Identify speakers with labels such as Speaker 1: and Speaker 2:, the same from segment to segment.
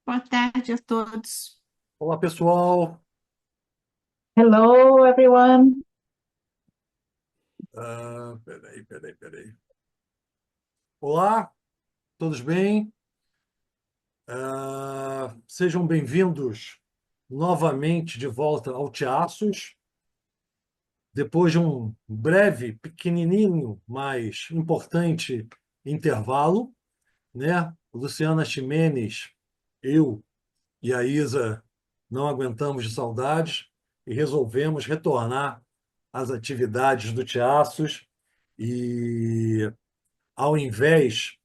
Speaker 1: Boa tarde a todos.
Speaker 2: Olá, pessoal.
Speaker 3: Hello, everyone.
Speaker 2: Peraí. Olá, todos bem? Sejam bem-vindos novamente de volta ao Teaços, depois de um breve, pequenininho, mas importante intervalo, né? Luciana Ximenes, eu e a Isa não aguentamos de saudades e resolvemos retornar às atividades do Teaços e ao invés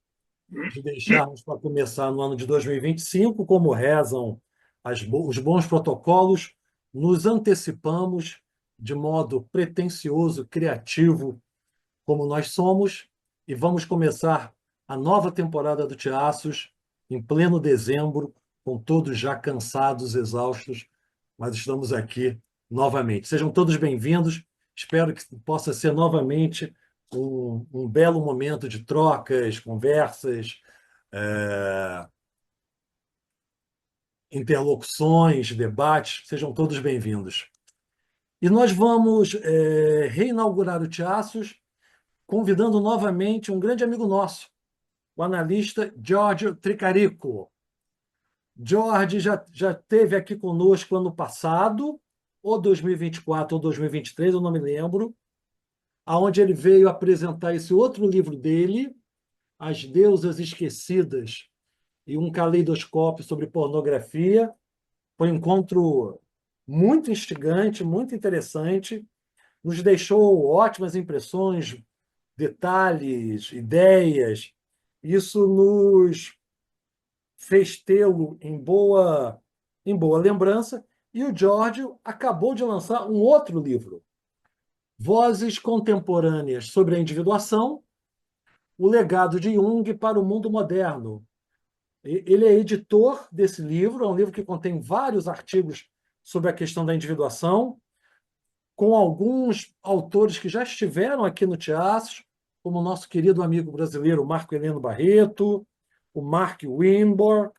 Speaker 2: de deixarmos para começar no ano de 2025, como rezam os bons protocolos, nos antecipamos de modo pretensioso, criativo, como nós somos, e vamos começar a nova temporada do Teaços em pleno dezembro, com todos já cansados, exaustos, mas estamos aqui novamente. Sejam todos bem-vindos. Espero que possa ser novamente um belo momento de trocas, conversas, eh, interlocuções, debates. Sejam todos bem-vindos. E nós vamos reinaugurar o Teaços, convidando novamente um grande amigo nosso, o analista Giorgio Tricarico. Jorge já esteve aqui conosco ano passado, ou 2024 ou 2023, eu não me lembro, aonde ele veio apresentar esse outro livro dele, As Deusas Esquecidas e um caleidoscópio sobre pornografia. Foi um encontro muito instigante, muito interessante, nos deixou ótimas impressões, detalhes, ideias. Isso nos fez tê-lo em boa lembrança. E o Giorgio acabou de lançar um outro livro, Vozes Contemporâneas sobre a Individuação, o legado de Jung para o mundo moderno. Ele é editor desse livro, é um livro que contém vários artigos sobre a questão da individuação, com alguns autores que já estiveram aqui no Teatro, como o nosso querido amigo brasileiro Marco Heleno Barreto, o Mark Winborg,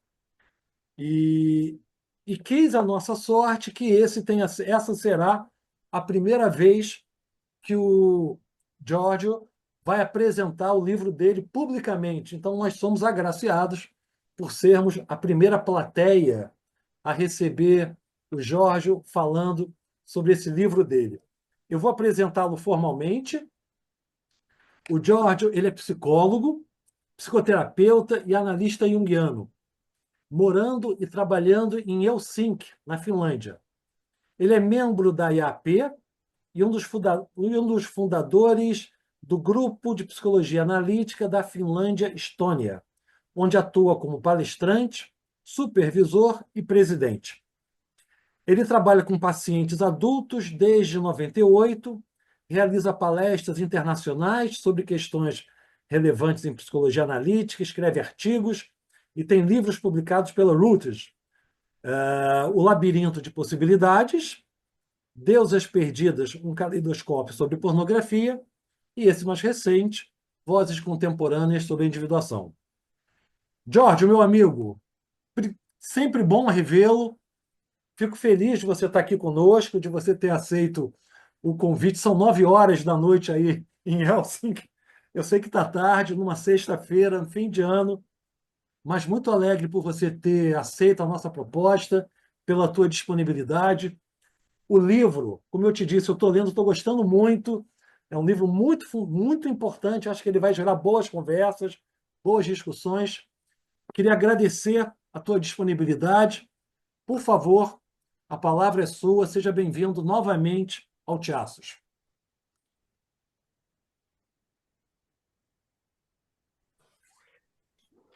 Speaker 2: e, e quis a nossa sorte que essa será a primeira vez que o Giorgio vai apresentar o livro dele publicamente. Então, nós somos agraciados por sermos a primeira plateia a receber o Giorgio falando sobre esse livro dele. Eu vou apresentá-lo formalmente. O Giorgio, ele é psicólogo, psicoterapeuta e analista junguiano, morando e trabalhando em Helsinki, na Finlândia. Ele é membro da IAP e um dos fundadores do Grupo de Psicologia Analítica da Finlândia-Estônia, onde atua como palestrante, supervisor e presidente. Ele trabalha com pacientes adultos desde 98, realiza palestras internacionais sobre questões relevantes em psicologia analítica, escreve artigos e tem livros publicados pela Reuters. O Labirinto de Possibilidades, Deusas Perdidas, um caleidoscópio sobre pornografia, e esse mais recente, Vozes Contemporâneas sobre a Individuação. Jorge, meu amigo, sempre bom revê-lo. Fico feliz de você estar aqui conosco, de você ter aceito o convite. São 9 horas da noite aí em Helsinki. Eu sei que está tarde, numa sexta-feira, fim de ano, mas muito alegre por você ter aceito a nossa proposta, pela tua disponibilidade. O livro, como eu te disse, eu estou lendo, estou gostando muito. É um livro muito importante. Acho que ele vai gerar boas conversas, boas discussões. Queria agradecer a tua disponibilidade. Por favor, a palavra é sua. Seja bem-vindo novamente ao Teaços.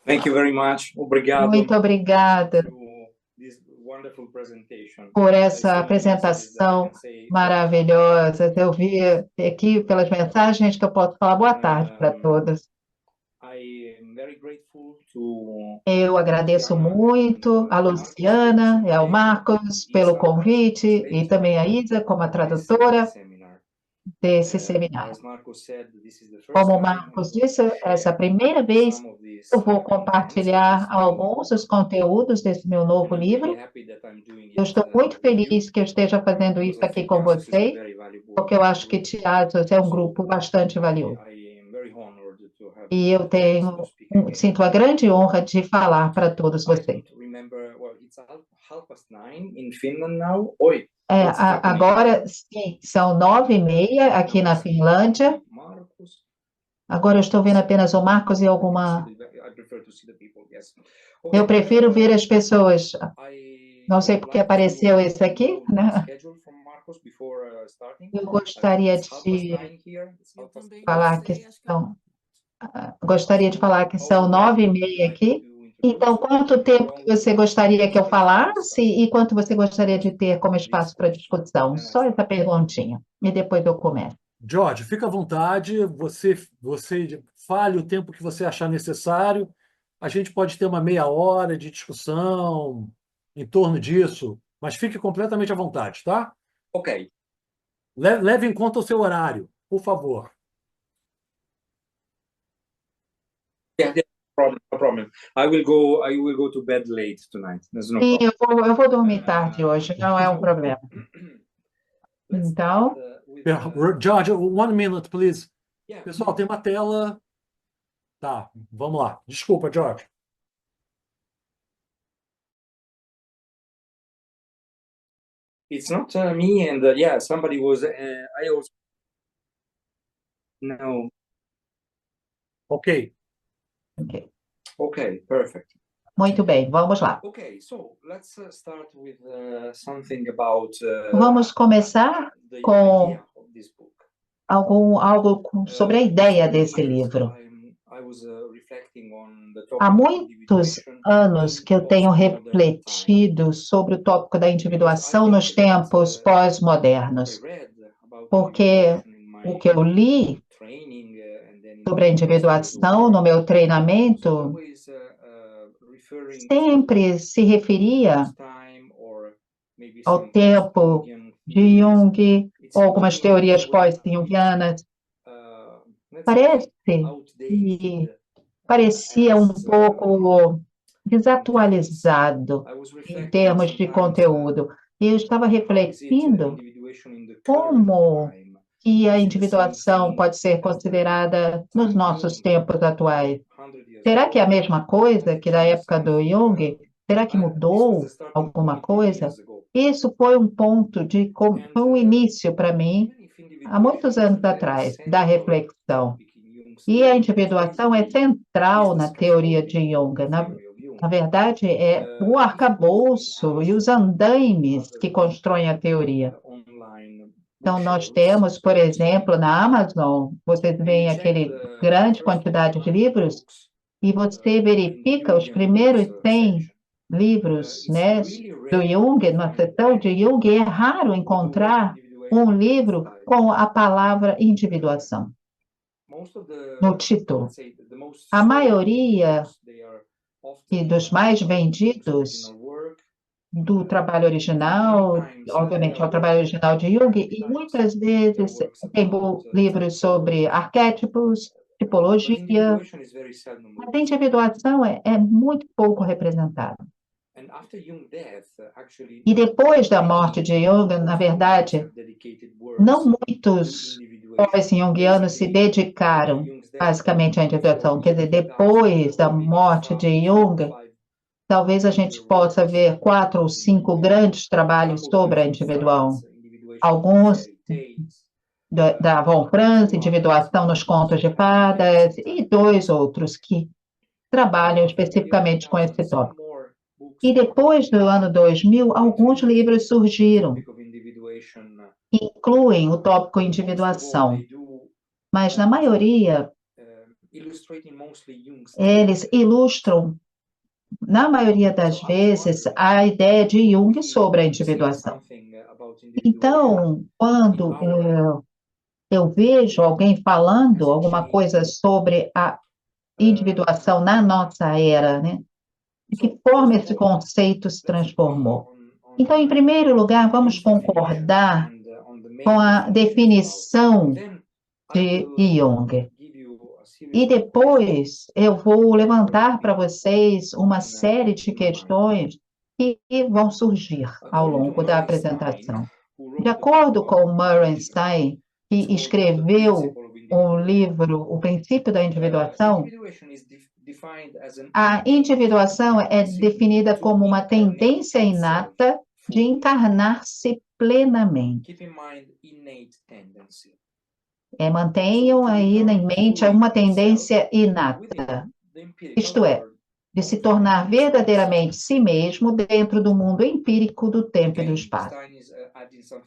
Speaker 4: Thank you very much. Obrigado
Speaker 3: Muito obrigada
Speaker 4: to this wonderful presentation.
Speaker 3: por essa apresentação maravilhosa. Eu vi aqui pelas mensagens que eu posso falar boa tarde para todas.
Speaker 4: I am very grateful to
Speaker 3: Eu agradeço muito a Luciana e ao Marcos pelo convite e também a Isa como a tradutora. desse seminário.
Speaker 4: As Marcos said, this is the first
Speaker 3: Como o
Speaker 4: time
Speaker 3: Marcos
Speaker 4: I'm going
Speaker 3: disse,
Speaker 4: to
Speaker 3: essa é a
Speaker 4: share
Speaker 3: primeira vez
Speaker 4: some of these
Speaker 3: que eu vou
Speaker 4: messages
Speaker 3: compartilhar
Speaker 4: with you.
Speaker 3: alguns dos conteúdos desse meu
Speaker 4: And
Speaker 3: novo
Speaker 4: I'm really
Speaker 3: livro.
Speaker 4: happy that I'm doing
Speaker 3: Eu
Speaker 4: it
Speaker 3: estou muito
Speaker 4: with you,
Speaker 3: feliz que eu esteja fazendo
Speaker 4: because
Speaker 3: isso
Speaker 4: I
Speaker 3: aqui
Speaker 4: think
Speaker 3: com
Speaker 4: Tiasos is a
Speaker 3: vocês,
Speaker 4: very valuable
Speaker 3: porque eu acho que
Speaker 4: group.
Speaker 3: Tiados é um
Speaker 4: So
Speaker 3: grupo bastante valioso.
Speaker 4: I am very honored to have
Speaker 3: E eu
Speaker 4: the chance to
Speaker 3: tenho,
Speaker 4: speak again.
Speaker 3: sinto a grande honra de falar para todos
Speaker 4: I
Speaker 3: vocês.
Speaker 4: don't remember, well, it's 9:30 in Finland now. Oi,
Speaker 3: É,
Speaker 4: what's happening?
Speaker 3: agora, sim, são 9h30 aqui na Finlândia.
Speaker 4: Marcos.
Speaker 3: Agora eu estou vendo apenas o Marcos e alguma.
Speaker 4: I prefer to see the people, yes.
Speaker 3: Eu
Speaker 4: Okay,
Speaker 3: prefiro ver as pessoas.
Speaker 4: I
Speaker 3: Não sei
Speaker 4: would
Speaker 3: porque
Speaker 4: like
Speaker 3: apareceu
Speaker 4: to
Speaker 3: esse aqui,
Speaker 4: know the
Speaker 3: né?
Speaker 4: schedule from Marcos before starting.
Speaker 3: Eu
Speaker 4: I think
Speaker 3: gostaria
Speaker 4: it's 8:30
Speaker 3: de
Speaker 4: here. It's
Speaker 1: Eu também
Speaker 4: 9:30.
Speaker 3: falar
Speaker 1: não
Speaker 3: que
Speaker 1: sei, acho que
Speaker 3: são. Gostaria de falar que
Speaker 4: How
Speaker 3: são
Speaker 4: long would
Speaker 3: 9h30
Speaker 4: you like
Speaker 3: aqui.
Speaker 4: to introduce?
Speaker 3: Então, quanto
Speaker 4: How
Speaker 3: tempo que
Speaker 4: long
Speaker 3: você
Speaker 4: would
Speaker 3: gostaria que eu
Speaker 4: you like to
Speaker 3: falasse
Speaker 4: start?
Speaker 3: e quanto você gostaria de ter como espaço para discussão?
Speaker 4: And then I
Speaker 3: Só essa
Speaker 4: start.
Speaker 3: perguntinha. E depois eu começo.
Speaker 2: George, fica à vontade, você fale o tempo que você achar necessário. A gente pode ter uma meia hora de discussão em torno disso, mas fique completamente à vontade, tá?
Speaker 4: Okay.
Speaker 2: Leve em conta o seu horário, por favor.
Speaker 4: Yeah, no problem. I will go to bed late tonight. There's no
Speaker 3: Sim,
Speaker 4: problem.
Speaker 3: eu vou dormir tarde hoje, não é um problema.
Speaker 4: Let's
Speaker 3: Então,
Speaker 4: start with
Speaker 2: George, 1 minute, please.
Speaker 4: yeah.
Speaker 2: Pessoal, tem uma tela. Tá, vamos lá. Desculpa, George.
Speaker 4: It's not me, and yeah, somebody was. I also no.
Speaker 2: Ok.
Speaker 3: ok.
Speaker 4: Okay, perfect.
Speaker 3: Muito bem, vamos lá.
Speaker 4: Okay, so let's start with something about
Speaker 3: Vamos começar
Speaker 4: the
Speaker 3: com
Speaker 4: idea of this book.
Speaker 3: algo sobre a ideia desse livro.
Speaker 4: I was reflecting on the
Speaker 3: Há
Speaker 4: topic of
Speaker 3: muitos
Speaker 4: individuation
Speaker 3: anos que eu tenho
Speaker 4: postmodern time.
Speaker 3: refletido sobre o tópico da individuação nos tempos pós-modernos,
Speaker 4: I read about
Speaker 3: porque
Speaker 4: individuation in
Speaker 3: o
Speaker 4: my
Speaker 3: que eu li
Speaker 4: training and then in
Speaker 3: sobre a
Speaker 4: the
Speaker 3: individuação no meu treinamento
Speaker 4: always referring
Speaker 3: sempre se referia
Speaker 4: to time or maybe
Speaker 3: ao
Speaker 4: some
Speaker 3: tempo
Speaker 4: post-Jungian
Speaker 3: de
Speaker 4: theories.
Speaker 3: Jung
Speaker 4: It
Speaker 3: ou
Speaker 4: seemed
Speaker 3: algumas
Speaker 4: to me
Speaker 3: teorias
Speaker 4: this was a bit,
Speaker 3: pós-jungianas.
Speaker 4: let's
Speaker 3: Parece
Speaker 4: say,
Speaker 3: que
Speaker 4: outdated
Speaker 3: parecia um
Speaker 4: as
Speaker 3: pouco desatualizado
Speaker 4: I was
Speaker 3: em
Speaker 4: reflecting
Speaker 3: termos de
Speaker 4: sometimes
Speaker 3: conteúdo. E eu estava
Speaker 4: how is it
Speaker 3: refletindo
Speaker 4: individuation in the current
Speaker 3: como
Speaker 4: time?
Speaker 3: que a
Speaker 4: Is it the same
Speaker 3: individuação
Speaker 4: thing
Speaker 3: pode ser
Speaker 4: as the
Speaker 3: considerada nos
Speaker 4: time
Speaker 3: nossos
Speaker 4: Jung
Speaker 3: tempos atuais.
Speaker 4: 100 years
Speaker 3: Será que é a
Speaker 4: ago?
Speaker 3: mesma
Speaker 4: Has
Speaker 3: coisa
Speaker 4: it
Speaker 3: que da
Speaker 4: changed
Speaker 3: época do
Speaker 4: something?
Speaker 3: Jung? Será que
Speaker 4: This was the
Speaker 3: mudou
Speaker 4: starting
Speaker 3: alguma
Speaker 4: point 20
Speaker 3: coisa?
Speaker 4: years ago.
Speaker 3: Isso foi um ponto
Speaker 4: And
Speaker 3: foi um início para mim
Speaker 4: even if
Speaker 3: há
Speaker 4: individuation
Speaker 3: muitos
Speaker 4: is a
Speaker 3: anos
Speaker 4: very
Speaker 3: atrás da
Speaker 4: central
Speaker 3: reflexão.
Speaker 4: topic in Jung's
Speaker 3: E a
Speaker 4: theory,
Speaker 3: individuação é
Speaker 4: basically is
Speaker 3: central
Speaker 4: the
Speaker 3: na teoria de
Speaker 4: scaffolding
Speaker 3: Jung.
Speaker 4: of the
Speaker 3: Na
Speaker 4: theory of Jung.
Speaker 3: verdade, é o
Speaker 4: If you
Speaker 3: arcabouço e
Speaker 4: ask
Speaker 3: os andaimes
Speaker 4: other
Speaker 3: que constroem a teoria.
Speaker 4: online
Speaker 3: Então, nós
Speaker 4: bookshelves,
Speaker 3: temos, por
Speaker 4: so to say,
Speaker 3: exemplo, na Amazon, vocês
Speaker 4: and you
Speaker 3: veem
Speaker 4: check
Speaker 3: aquele
Speaker 4: the
Speaker 3: grande
Speaker 4: first
Speaker 3: quantidade de
Speaker 4: 100
Speaker 3: livros
Speaker 4: books
Speaker 3: e você
Speaker 4: in the
Speaker 3: verifica os
Speaker 4: Jungian
Speaker 3: primeiros
Speaker 4: books
Speaker 3: 100
Speaker 4: section.
Speaker 3: livros,
Speaker 4: It's
Speaker 3: né,
Speaker 4: really
Speaker 3: do
Speaker 4: rare
Speaker 3: Jung,
Speaker 4: to
Speaker 3: na
Speaker 4: find
Speaker 3: seção de
Speaker 4: any
Speaker 3: Jung, e é raro
Speaker 4: with the word
Speaker 3: encontrar
Speaker 4: individuation
Speaker 3: um
Speaker 4: in its
Speaker 3: livro
Speaker 4: title.
Speaker 3: com a palavra individuação
Speaker 4: Most of the,
Speaker 3: no título.
Speaker 4: let's say, the most
Speaker 3: A
Speaker 4: sold
Speaker 3: maioria
Speaker 4: books, they are
Speaker 3: e
Speaker 4: often
Speaker 3: dos mais
Speaker 4: Jung's
Speaker 3: vendidos
Speaker 4: original work.
Speaker 3: do trabalho original, obviamente é o trabalho original de Jung, e muitas vezes tem livros sobre arquétipos,
Speaker 4: But
Speaker 3: tipologia,
Speaker 4: individuation is very seldom
Speaker 3: mas a
Speaker 4: used.
Speaker 3: individuação é muito pouco representada.
Speaker 4: And after Jung's death, actually,
Speaker 3: E depois da
Speaker 4: many
Speaker 3: morte de Jung, na verdade,
Speaker 4: have dedicated works
Speaker 3: não
Speaker 4: to
Speaker 3: muitos
Speaker 4: individuation.
Speaker 3: pós-jungianos se
Speaker 4: Basically,
Speaker 3: dedicaram
Speaker 4: after Jung's death,
Speaker 3: basicamente à individuação. Quer dizer,
Speaker 4: before
Speaker 3: depois da
Speaker 4: 2000,
Speaker 3: morte de
Speaker 4: maybe
Speaker 3: Jung,
Speaker 4: found 5
Speaker 3: talvez a gente possa ver 4 ou 5 grandes trabalhos sobre a individuação. Alguns da Von Franz, Individuação nos Contos de Fadas, e 2 outros que trabalham especificamente com esse tópico. E depois do ano 2000, alguns livros surgiram, que incluem o tópico individuação, mas na maioria, eles ilustram, na maioria das vezes, a ideia de Jung sobre a individuação. Então, quando eu vejo alguém falando alguma coisa sobre a individuação na nossa era, né? De que forma esse conceito se transformou? Então, em primeiro lugar, vamos concordar com a definição de Jung. E depois eu vou levantar para vocês uma série de questões que vão surgir ao longo da apresentação. De acordo com Murray Stein, que escreveu o livro O Princípio da Individuação, a individuação é definida como uma tendência inata de encarnar-se plenamente. Mantenham aí em mente uma tendência inata, isto é, de se tornar verdadeiramente si mesmo dentro do mundo empírico do tempo e do espaço.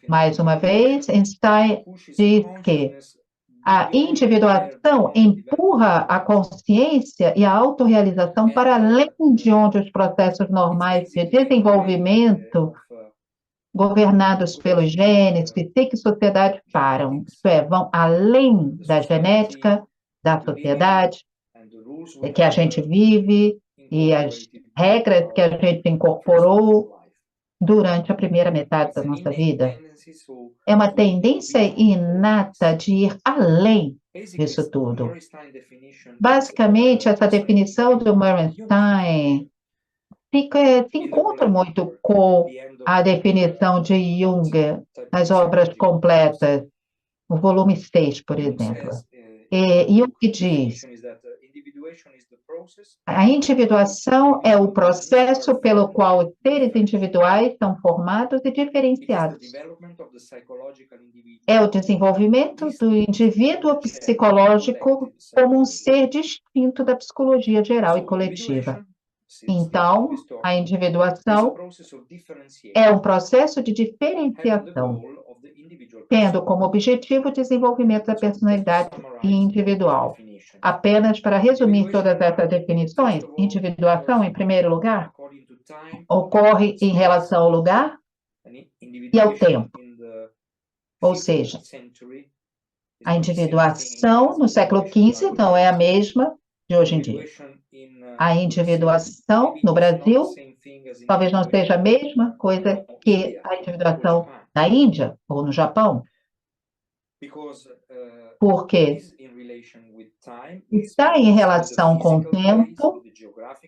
Speaker 3: Mais uma vez, Einstein diz que a individuação empurra a consciência e a autorrealização para além de onde os processos normais de desenvolvimento governados pelos genes, psique e sociedade param, isto é, vão além da genética, da sociedade que a gente vive e as regras que a gente incorporou durante a primeira metade da nossa vida. É uma tendência inata de ir além disso tudo. Basicamente, essa definição do Murray Stein se encontra muito com a definição de Jung nas obras completas, no volume 6, por exemplo. Jung diz: a individuação é o processo pelo qual os seres individuais são formados e diferenciados. É o desenvolvimento do indivíduo psicológico como um ser distinto da psicologia geral e coletiva. Então, a individuação é um processo de diferenciação, tendo como objetivo o desenvolvimento da personalidade individual. Apenas para resumir todas essas definições, individuação, em primeiro lugar, ocorre em relação ao lugar e ao tempo. Ou seja, a individuação no século XV não é a mesma de hoje em dia. A individuação no Brasil talvez não seja a mesma coisa que a individuação na Índia ou no Japão. Porque está em relação com o tempo,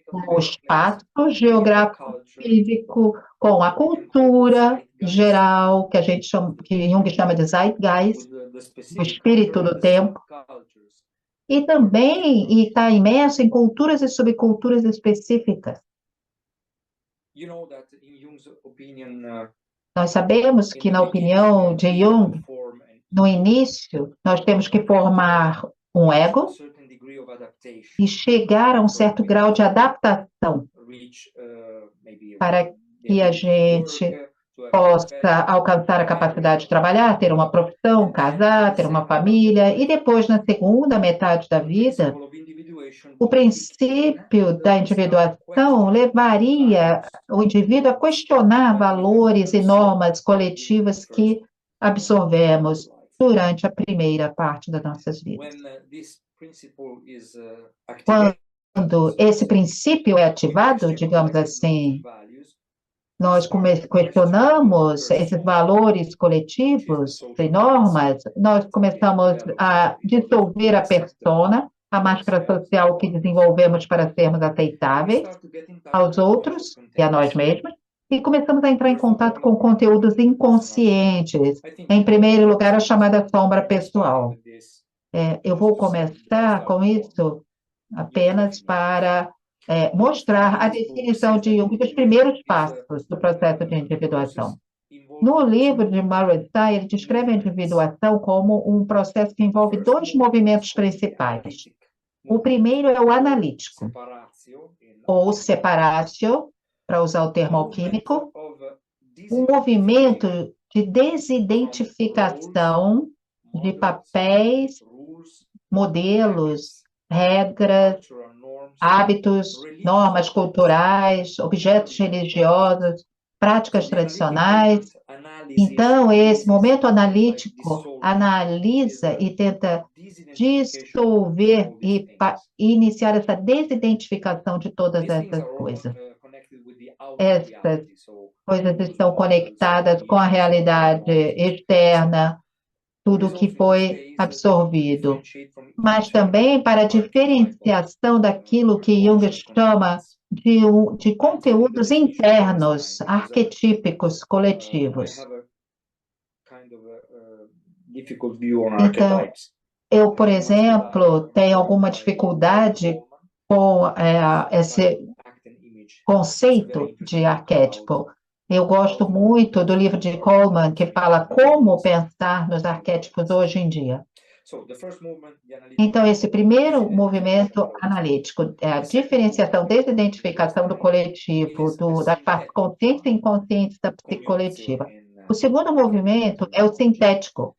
Speaker 3: com o espaço geográfico físico, com a cultura geral, que a gente chama, que Jung chama de Zeitgeist, o espírito do tempo, e também está imerso em culturas e subculturas específicas. Nós sabemos que, na opinião de Jung, no início, nós temos que formar um ego e chegar a um certo grau de adaptação para que a gente possa alcançar a capacidade de trabalhar, ter uma profissão, casar, ter uma família, e depois, na segunda metade da vida, o princípio da individuação levaria o indivíduo a questionar valores e normas coletivas que absorvemos durante a primeira parte das nossas vidas. Quando esse princípio é ativado, digamos assim, nós questionamos esses valores coletivos e normas, nós começamos a dissolver a persona, a máscara social que desenvolvemos para sermos aceitáveis aos outros e a nós mesmos, e começamos a entrar em contato com conteúdos inconscientes, em primeiro lugar, a chamada sombra pessoal. Eu vou começar com isso apenas para mostrar a definição de Jung dos primeiros passos do processo de individuação. No livro de Murray Stein, ele descreve a individuação como um processo que envolve dois movimentos principais. O primeiro é o analítico, ou separatio, para usar o termo alquímico, um movimento de desidentificação de papéis, modelos, regras, hábitos, normas culturais, objetos religiosos, práticas tradicionais. Então, esse momento analítico analisa e tenta dissolver e iniciar essa desidentificação de todas essas coisas. Essas coisas estão conectadas com a realidade externa, tudo que foi absorvido, mas também para a diferenciação daquilo que Jung chama de conteúdos internos, arquetípicos, coletivos. Então, eu, por exemplo, tenho alguma dificuldade com esse conceito de arquétipo. Eu gosto muito do livro de Coleman, que fala como pensar nos arquétipos hoje em dia. Então, esse primeiro movimento analítico é a diferenciação, desidentificação do coletivo, das partes conscientes e inconscientes da psique coletiva. O segundo movimento é o sintético,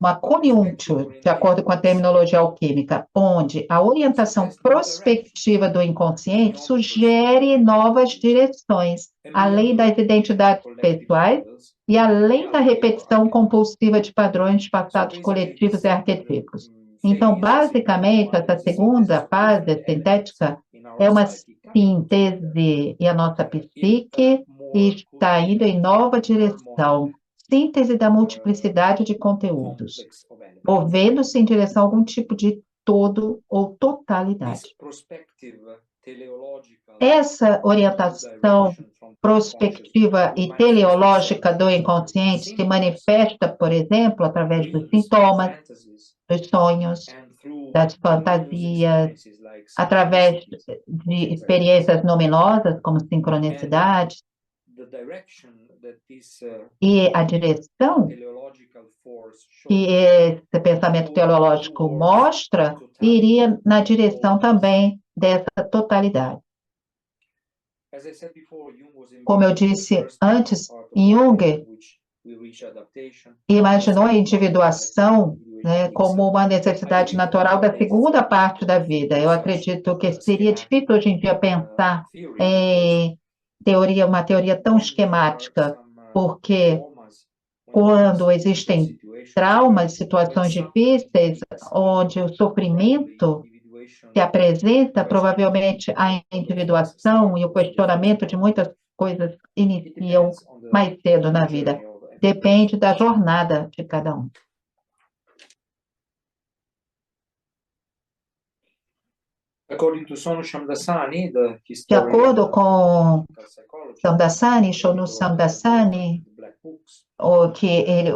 Speaker 3: uma conjunction, de acordo com a terminologia alquímica, onde a orientação prospectiva do inconsciente sugere novas direções, além das identidades pessoais e além da repetição compulsiva de padrões passados coletivos e arquetípicos. Então, basicamente, essa segunda fase sintética é uma síntese, e a nossa psique está indo em nova direção. Síntese da multiplicidade de conteúdos, movendo-se em direção a algum tipo de todo ou totalidade. Essa orientação prospectiva e teleológica do inconsciente se manifesta, por exemplo, através dos sintomas, dos sonhos, das fantasias, através de experiências luminosas, como sincronicidade. E a direção que esse pensamento teleológico mostra iria na direção também dessa totalidade. Como eu disse antes, Jung imaginou a individuação, né, como uma necessidade natural da segunda parte da vida. Eu acredito que seria difícil hoje em dia pensar em uma teoria tão esquemática, porque quando existem traumas, situações difíceis, onde o sofrimento se apresenta, provavelmente a individuação e o questionamento de muitas coisas iniciam mais cedo na vida. Depende da jornada de cada um. De acordo com Shonu Samdasani, que ele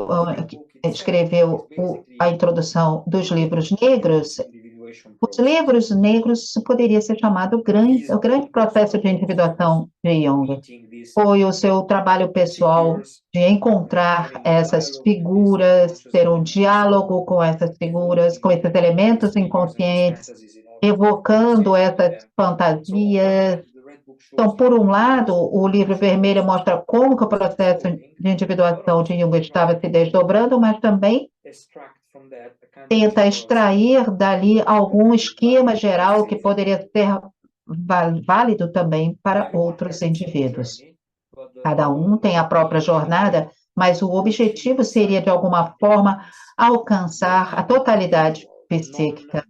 Speaker 3: escreveu a introdução dos livros negros, os livros negros poderia ser chamado o grande processo de individuação de Jung. Foi o seu trabalho pessoal de encontrar essas figuras, ter um diálogo com essas figuras, com esses elementos inconscientes, evocando essas fantasias. Então, por um lado, o livro vermelho mostra como que o processo de individuação de Jung estava se desdobrando, mas também tenta extrair dali algum esquema geral que poderia ser válido também para outros indivíduos. Cada um tem a própria jornada, mas o objetivo seria, de alguma forma, alcançar a totalidade psíquica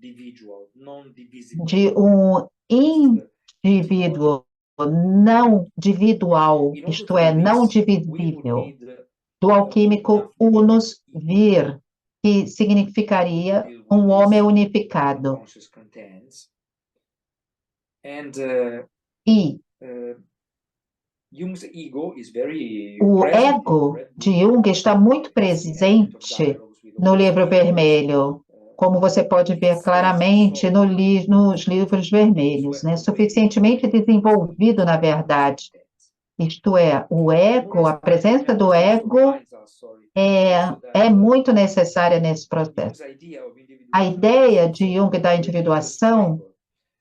Speaker 3: de um indivíduo não individual, isto é, não divisível, do alquímico unus vir, que significaria um homem unificado. E o ego de Jung está muito presente no livro vermelho, como você pode ver claramente nos livros vermelhos, né? Suficientemente desenvolvido, na verdade. Isto é, o ego, a presença do ego é muito necessária nesse processo. A ideia de Jung da individuação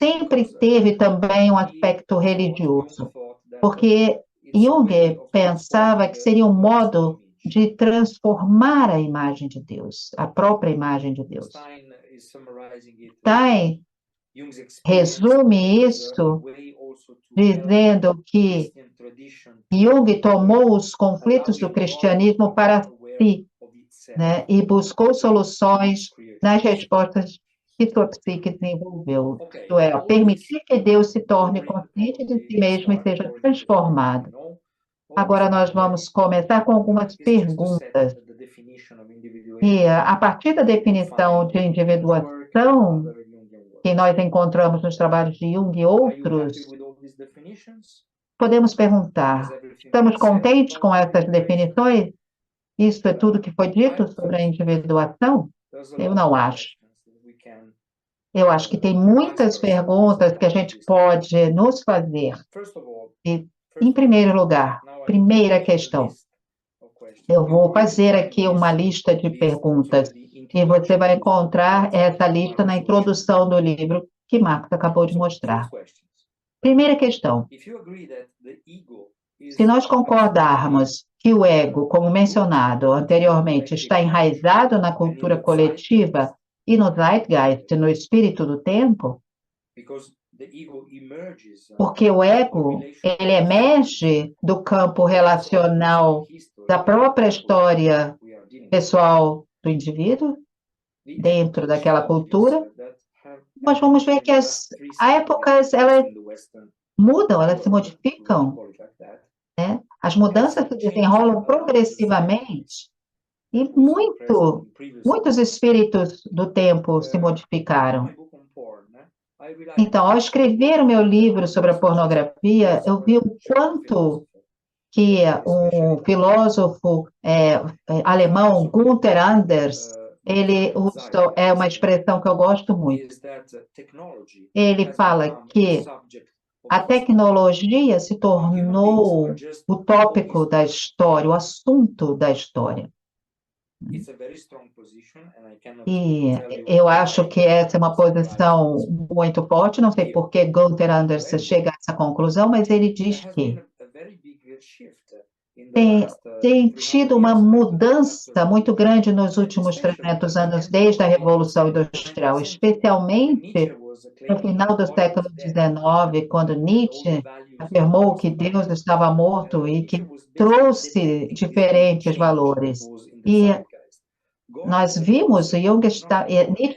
Speaker 3: sempre teve também um aspecto religioso, porque Jung pensava que seria um modo de transformar a imagem de Deus, a própria imagem de Deus. Stein resume isso dizendo que Jung tomou os conflitos do cristianismo para si, né, e buscou soluções nas respostas que sua psique desenvolveu. Isto é, permitir que Deus se torne consciente de si mesmo e seja transformado. Agora nós vamos começar com algumas perguntas. E a partir da definição de individuação que nós encontramos nos trabalhos de Jung e outros, podemos perguntar: estamos contentes com essas definições? Isso é tudo que foi dito sobre a individuação? Eu não acho. Eu acho que tem muitas perguntas que a gente pode nos fazer. E, em primeiro lugar, primeira questão. Eu vou fazer aqui uma lista de perguntas e você vai encontrar essa lista na introdução do livro que Marcos acabou de mostrar. Primeira questão. Se nós concordarmos que o ego, como mencionado anteriormente, está enraizado na cultura coletiva e no zeitgeist, no espírito do tempo, porque o ego, ele emerge do campo relacional da própria história pessoal do indivíduo, dentro daquela cultura, nós vamos ver que as épocas, elas mudam, elas se modificam, né? As mudanças se desenrolam progressivamente e muitos espíritos do tempo se modificaram. Então, ao escrever o meu livro sobre a pornografia, eu vi o quanto que um filósofo alemão, Gunther Anders, ele usa uma expressão que eu gosto muito. Ele fala que a tecnologia se tornou o tópico da história, o assunto da história. E eu acho que essa é uma posição muito forte, não sei por que Gunther Anders chega a essa conclusão, mas ele diz que tem tido uma mudança muito grande nos últimos 300 anos, desde a Revolução Industrial, especialmente no final do século XIX, quando Nietzsche afirmou que Deus estava morto e que trouxe diferentes valores. E nós vimos, Nietzsche,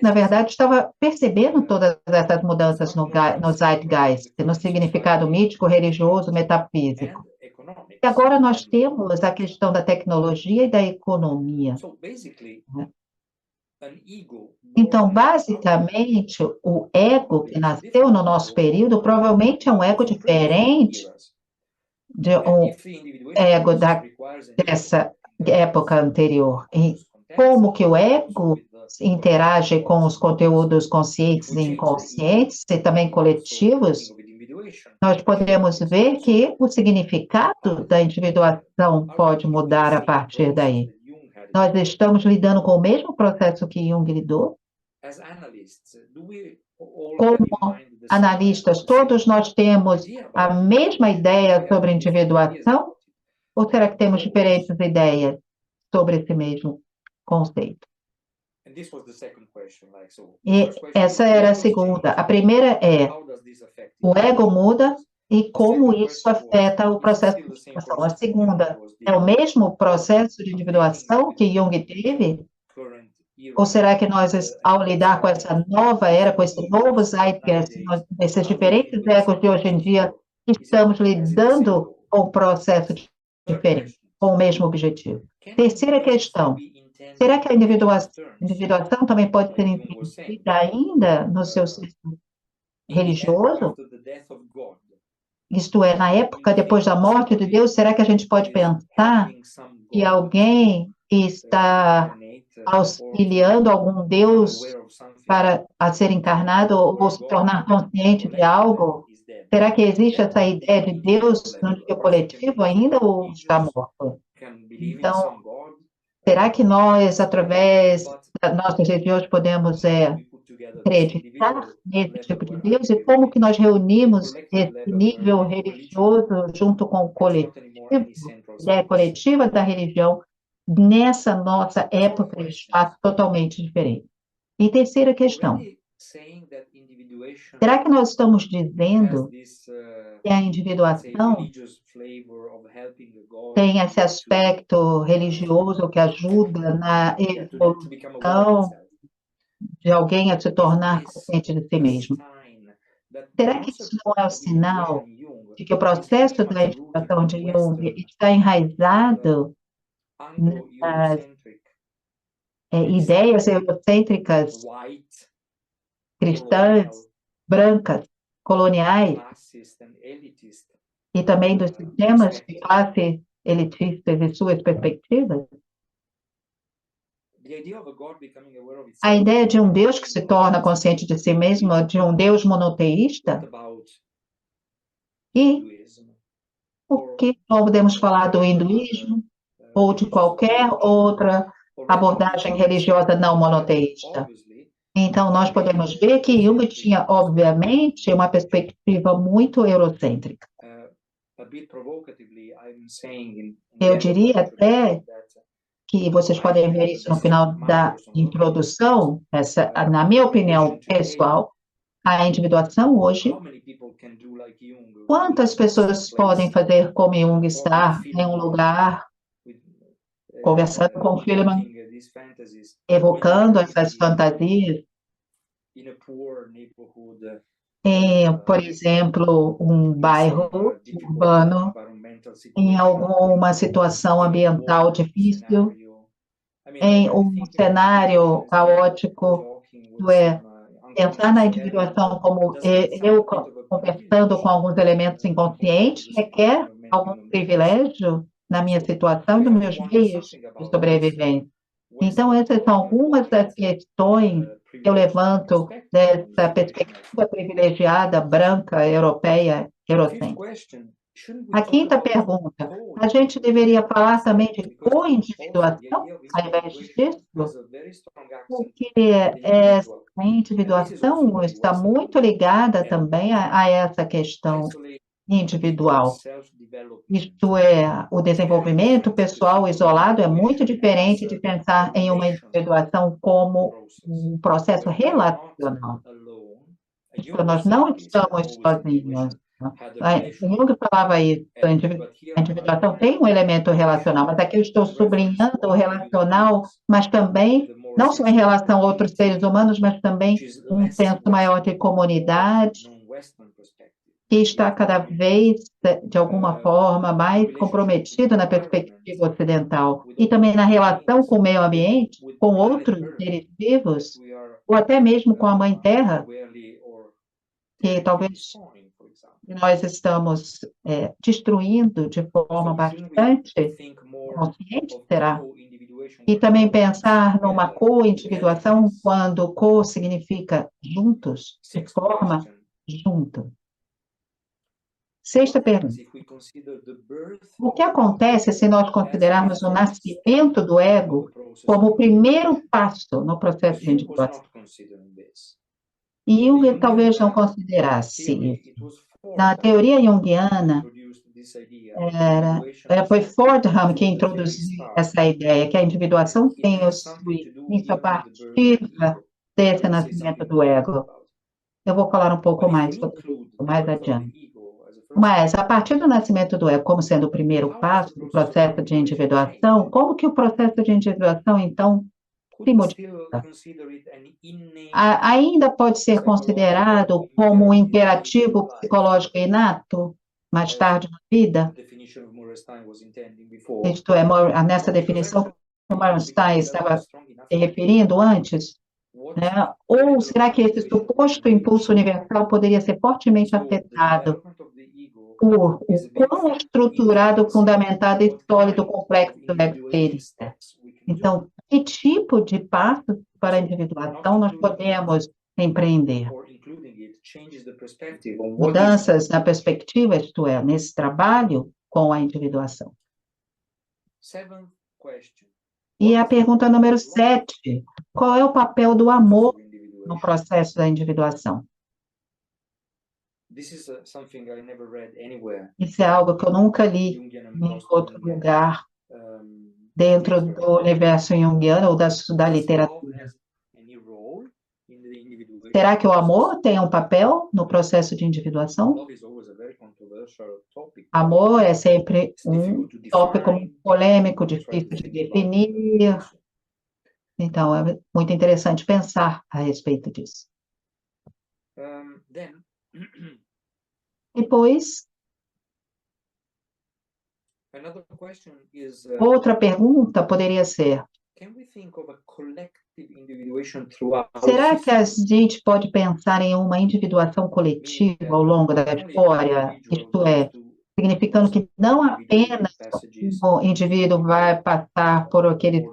Speaker 3: na verdade, estava percebendo todas essas mudanças no zeitgeist, no significado mítico, religioso, metafísico. E agora nós temos a questão da tecnologia e da economia. Então, basicamente, o ego que nasceu no nosso período provavelmente é um ego diferente de um ego dessa época anterior. E como que o ego interage com os conteúdos conscientes e inconscientes e também coletivos, nós podemos ver que o significado da individuação pode mudar a partir daí. Nós estamos lidando com o mesmo processo que Jung lidou. Como analistas, todos nós temos a mesma ideia sobre individuação? Ou será que temos diferentes ideias sobre esse mesmo conceito? E essa era a segunda. A primeira é: o ego muda e como isso afeta o processo de individuação. A segunda, é o mesmo processo de individuação que Jung teve? Ou será que nós, ao lidar com essa nova era, com esse novo zeitgeist, esses diferentes egos de hoje em dia, estamos lidando com um processo diferente, com o mesmo objetivo? Terceira questão: será que a individuação também pode ser entendida ainda no seu sistema religioso? Isto é, na época depois da morte de Deus, será que a gente pode pensar que alguém está auxiliando algum Deus para ser encarnado ou se tornar consciente de algo? Será que existe essa ideia de Deus no nível coletivo ainda ou está morto? Então, será que nós, através das nossas religiões, podemos acreditar nesse tipo de Deus? E como que nós reunimos esse nível religioso junto com o coletivo, a ideia coletiva da religião, nessa nossa época e espaço totalmente diferente? E terceira questão: será que nós estamos dizendo que a individuação tem esse aspecto religioso que ajuda na evolução de alguém a se tornar consciente de si mesmo? Será que isso não é o sinal de que o processo da individuação de Jung está enraizado nas ideias eurocêntricas cristãs, brancas, coloniais, e também dos sistemas de classe elitistas e suas perspectivas? A ideia de um Deus que se torna consciente de si mesmo, de um Deus monoteísta, e por que não podemos falar do hinduísmo ou de qualquer outra abordagem religiosa não monoteísta? Então, nós podemos ver que Jung tinha, obviamente, uma perspectiva muito eurocêntrica. Eu diria até que vocês podem ver isso no final da introdução, na minha opinião pessoal, a individuação hoje, quantas pessoas podem fazer como Jung, estar em um lugar, conversando com o Philman, evocando essas fantasias, em, por exemplo, um bairro urbano, em alguma situação ambiental difícil, em um cenário caótico, pensar na individuação como eu conversando com alguns elementos inconscientes requer algum privilégio na minha situação e nos meus meios de sobrevivência. Então, essas são algumas das questões que eu levanto dessa perspectiva privilegiada, branca, europeia, eurocêntrica. A quinta pergunta, a gente deveria falar também de co-individuação, ao invés disso? Porque a individuação está muito ligada também a essa questão individual. Isto é, o desenvolvimento pessoal isolado é muito diferente de pensar em uma individuação como um processo relacional. Nós não estamos sozinhos. Jung falava isso, a individuação tem um elemento relacional, mas aqui eu estou sublinhando o relacional, mas também, não só em relação a outros seres humanos, mas também um senso maior de comunidade, que está cada vez, de alguma forma, mais comprometido na perspectiva ocidental, e também na relação com o meio ambiente, com outros seres vivos, ou até mesmo com a Mãe Terra, que talvez nós estamos destruindo de forma bastante consciente, será? E também pensar numa co-individuação, quando co significa juntos, de forma junto. Sexta pergunta. O que acontece se nós considerarmos o nascimento do ego como o primeiro passo no processo de individuação? E Jung talvez não considerasse isso. Na teoria junguiana, foi Fordham que introduziu essa ideia, que a individuação tem o seu início a partir desse nascimento do ego. Eu vou falar um pouco mais sobre isso mais adiante. Mas, a partir do nascimento do ego como sendo o primeiro passo do processo de individuação, como que o processo de individuação, então, se modifica? Ainda pode ser considerado como um imperativo psicológico inato, mais tarde na vida? Isto é, nessa definição que o Morenstein estava se referindo antes, né? Ou será que esse suposto impulso universal poderia ser fortemente afetado por o quão estruturado, fundamentado e sólido o complexo do ego ser? Então, que tipo de passos para a individuação nós podemos empreender? Mudanças na perspectiva, isto é, nesse trabalho com a individuação. E a pergunta número 7, qual é o papel do amor no processo da individuação? Isso é algo que eu nunca li em outro lugar dentro do universo junguiano ou da literatura. Será que o amor tem um papel no processo de individuação? Amor é sempre um tópico muito polêmico, difícil de definir. Então, é muito interessante pensar a respeito disso. Depois,
Speaker 4: Another question is,
Speaker 3: outra pergunta poderia ser:
Speaker 4: can we think of a collective individuation throughout
Speaker 3: será que a
Speaker 4: history?
Speaker 3: gente pode pensar em uma individuação coletiva ao longo da história? Isto é, significando que não apenas o indivíduo vai passar por aqueles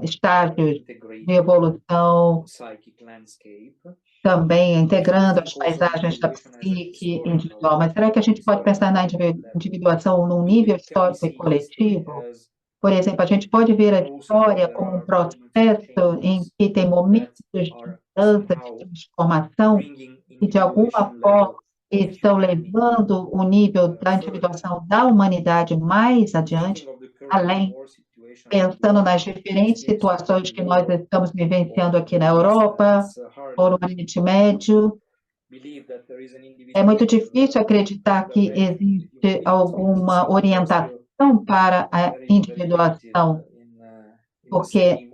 Speaker 3: estágios de evolução, também integrando as paisagens da psique individual, mas será que a gente pode pensar na individuação num nível histórico e coletivo? Por exemplo, a gente pode ver a história como um processo em que tem momentos de mudança, de transformação, e de alguma forma estão levando o nível da individuação da humanidade mais adiante, além, pensando nas diferentes situações que nós estamos vivenciando aqui na Europa ou no Oriente Médio. É muito difícil acreditar que existe alguma orientação para a individuação, porque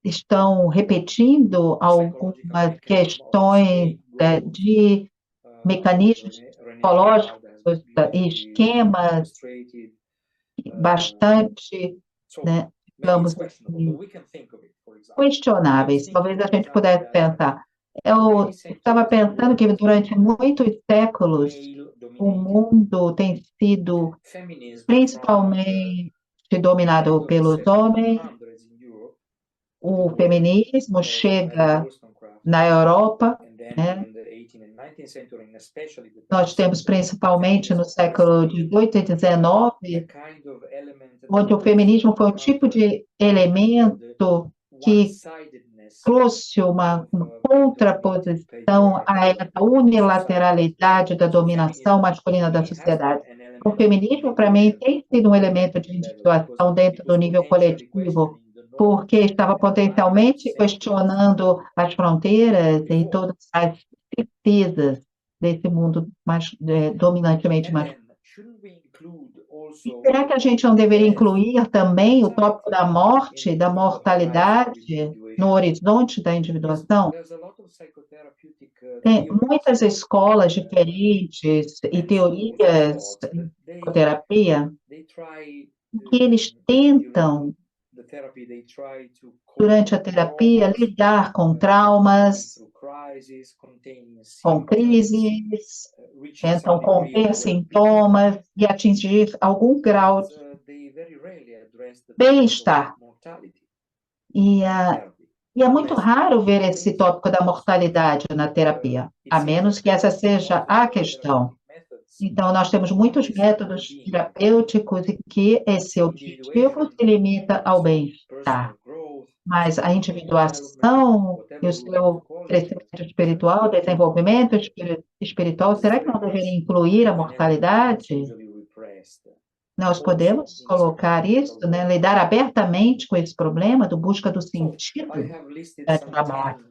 Speaker 3: estão repetindo algumas questões de mecanismos psicológicos e esquemas bastante, digamos assim, questionáveis. Talvez a gente pudesse pensar. Eu estava pensando que durante muitos séculos o mundo tem sido principalmente dominado pelos homens. O feminismo chega na Europa, né? Nós temos principalmente no século XVIII e XIX, onde o feminismo foi um tipo de elemento que trouxe uma contraposição a essa unilateralidade da dominação masculina da sociedade. O feminismo, para mim, tem sido um elemento de individuação dentro do nível coletivo, porque estava potencialmente questionando as fronteiras e todas as certezas desse mundo dominantemente masculino. E será que a gente não deveria incluir também o tópico da morte, da mortalidade, no horizonte da individuação? Tem muitas escolas diferentes e teorias de psicoterapia que eles tentam, durante a terapia, lidar com traumas, com crises, tentam conter sintomas e atingir algum grau de bem-estar. E é muito raro ver esse tópico da mortalidade na terapia, a menos que essa seja a questão. Então, nós temos muitos métodos terapêuticos em que esse objetivo se limita ao bem-estar. Mas a individuação e o seu crescimento espiritual, desenvolvimento espiritual, será que não deveria incluir a mortalidade? Nós podemos colocar isso, né, lidar abertamente com esse problema do busca do sentido da morte.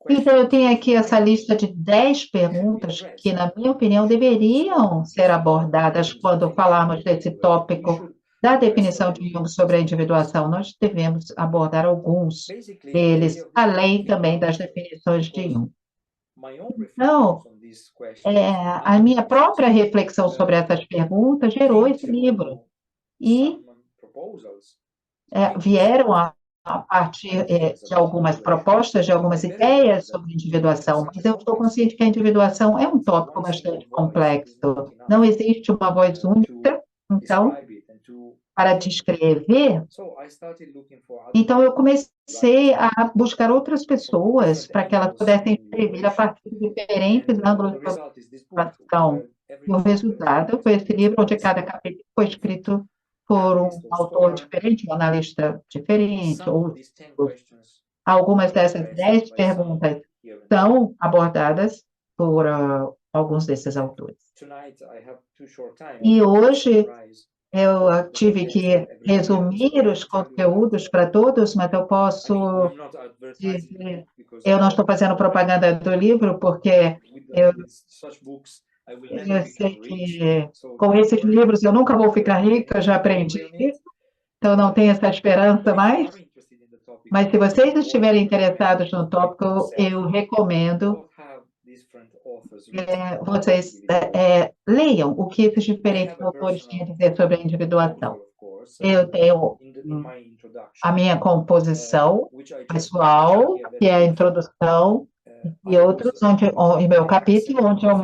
Speaker 3: Então, eu tenho aqui essa lista de 10 perguntas que, na minha opinião, deveriam ser abordadas quando falarmos desse tópico da definição de Jung sobre a individuação. Nós devemos abordar alguns deles, além também das definições de Jung. Então, a minha própria reflexão sobre essas perguntas gerou esse livro. E vieram a partir de algumas propostas, de algumas ideias sobre individuação, mas eu estou consciente que a individuação é um tópico bastante complexo. Não existe uma voz única, então, para descrever. Então, eu comecei a buscar outras pessoas para que elas pudessem escrever a partir de diferentes ângulos de observação. E o resultado foi esse livro, onde cada capítulo foi escrito por um autor diferente, um analista diferente. Algumas dessas 10 perguntas são abordadas por alguns desses autores. E hoje eu tive que resumir os conteúdos para todos, mas eu posso dizer, eu não estou fazendo propaganda do livro, porque eu sei que com esses livros eu nunca vou ficar rica, eu já aprendi isso, então não tenho essa esperança mais. Mas se vocês estiverem interessados no tópico, eu recomendo vocês leiam o que esses diferentes autores têm a dizer sobre a individuação. Eu tenho a minha composição pessoal, que é a introdução, e outros, e meu capítulo, onde eu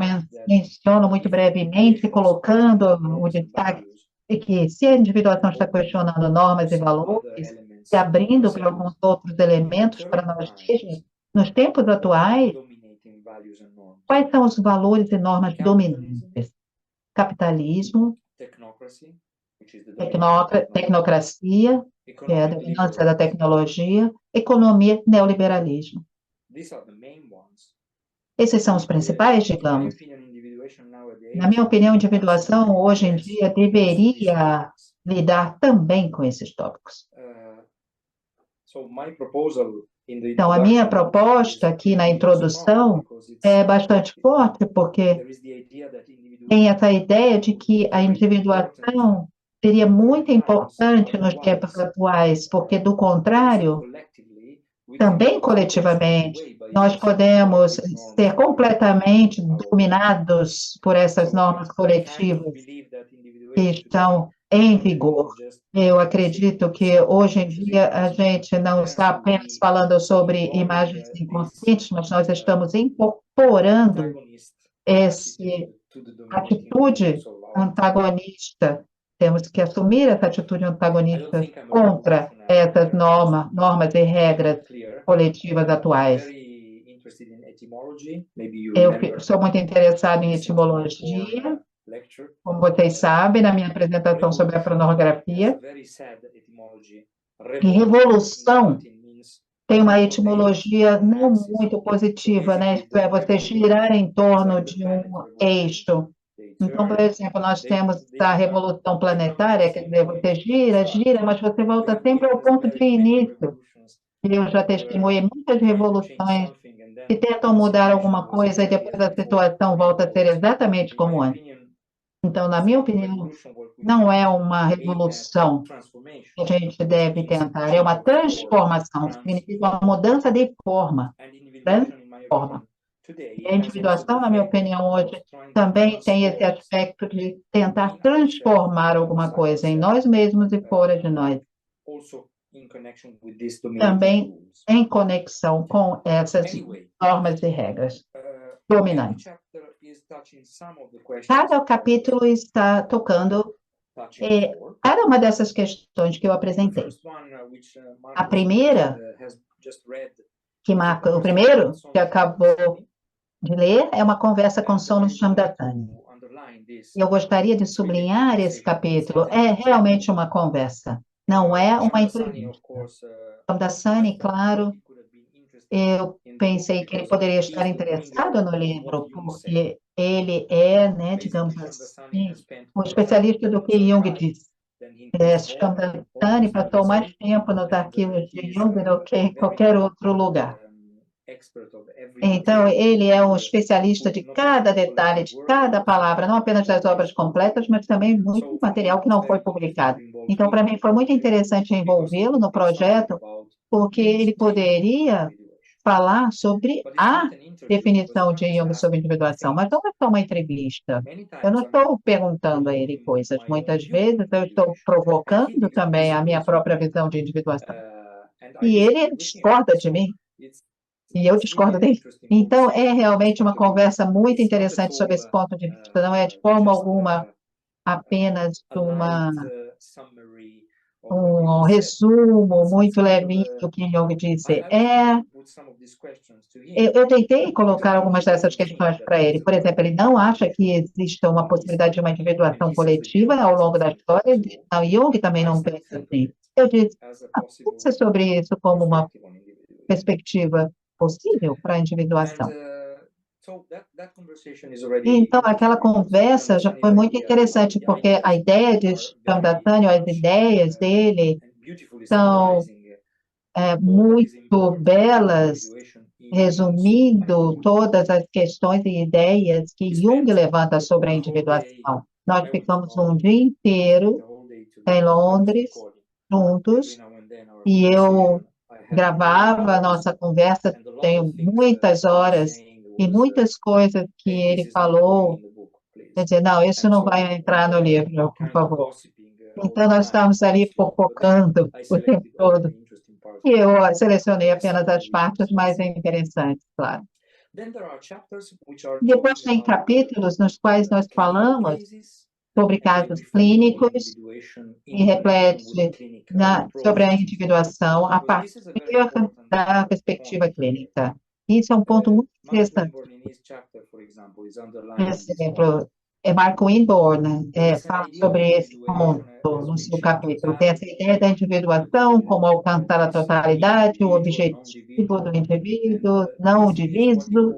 Speaker 3: menciono muito brevemente, colocando o destaque de que se a individuação está questionando normas e valores, e abrindo para alguns outros elementos para nós mesmos, nos tempos atuais, quais são os valores e normas dominantes? Capitalismo, tecnocracia, que é a dominância da tecnologia, economia, neoliberalismo. Esses são os principais, digamos. Na minha opinião, a individuação, hoje em dia, deveria lidar também com esses tópicos. Então, a minha proposta aqui na introdução é bastante forte, porque tem essa ideia de que a individuação seria muito importante nos tempos atuais, porque, do contrário, também coletivamente, nós podemos ser completamente dominados por essas normas coletivas que estão em vigor. Eu acredito que hoje em dia a gente não está apenas falando sobre imagens inconscientes, mas nós estamos incorporando essa atitude antagonista. Temos que assumir essa atitude antagonista contra essas normas e regras coletivas atuais. Eu sou muito interessado em etimologia, como vocês sabem, na minha apresentação sobre a pornografia. E revolução tem uma etimologia não muito positiva, né? Isto é, você girar em torno de um eixo. Então, por exemplo, nós temos a revolução planetária, quer dizer, você gira, mas você volta sempre ao ponto de início. Eu já testemunhei muitas revoluções que tentam mudar alguma coisa e depois a situação volta a ser exatamente como antes. Então, na minha opinião, não é uma revolução que a gente deve tentar, é uma transformação, significa uma mudança de forma. Transforma. E a individuação, na minha opinião, hoje também tem esse aspecto de tentar transformar alguma coisa em nós mesmos e fora de nós. Também em conexão com essas normas e regras dominantes. Cada capítulo está tocando cada uma dessas questões que eu apresentei. A primeira, o primeiro que acabou de ler, é uma conversa com Sonu Shamdasani. Eu gostaria de sublinhar esse capítulo. É realmente uma conversa, não é uma entrevista. Shamdasani, claro, eu pensei que ele poderia estar interessado no livro, porque ele é, né, digamos assim, um especialista do que Jung diz. Shamdasani passou mais tempo nos arquivos de Jung do que em qualquer outro lugar. Então, ele é um especialista de cada detalhe, de cada palavra, não apenas das obras completas, mas também muito material que não foi publicado. Então, para mim, foi muito interessante envolvê-lo no projeto, porque ele poderia falar sobre a definição de Jung sobre individuação, mas não é só uma entrevista. Eu não estou perguntando a ele coisas. Muitas vezes eu estou provocando também a minha própria visão de individuação. E ele discorda de mim. E eu discordo dele. Então, é realmente uma conversa muito interessante sobre esse ponto de vista. Não é de forma alguma apenas um resumo muito levinho do que Jung disse. Eu tentei colocar algumas dessas questões para ele. Por exemplo, ele não acha que exista uma possibilidade de uma individuação coletiva ao longo da história. Não, Jung também não pensa assim. Eu disse, pensa sobre isso como uma perspectiva possível para a individuação. Então, aquela conversa já foi muito interessante, porque a ideia de Shamdasani, as ideias dele são muito belas, resumindo todas as questões e ideias que Jung levanta sobre a individuação. Nós ficamos um dia inteiro em Londres, juntos, e eu gravava a nossa conversa, tenho muitas horas E muitas coisas que ele falou, quer dizer, não, isso não vai entrar no livro, por favor. Então, nós estávamos ali fofocando o tempo todo. E eu selecionei apenas as partes mais interessantes, claro. Depois tem capítulos nos quais nós falamos sobre casos clínicos e reflete sobre a individuação a partir da perspectiva clínica. Isso é um ponto muito interessante. Por exemplo, Marco Winborn fala sobre esse ponto no seu capítulo. Tem essa ideia da individuação, como alcançar a totalidade, o objetivo do indivíduo, não o diviso.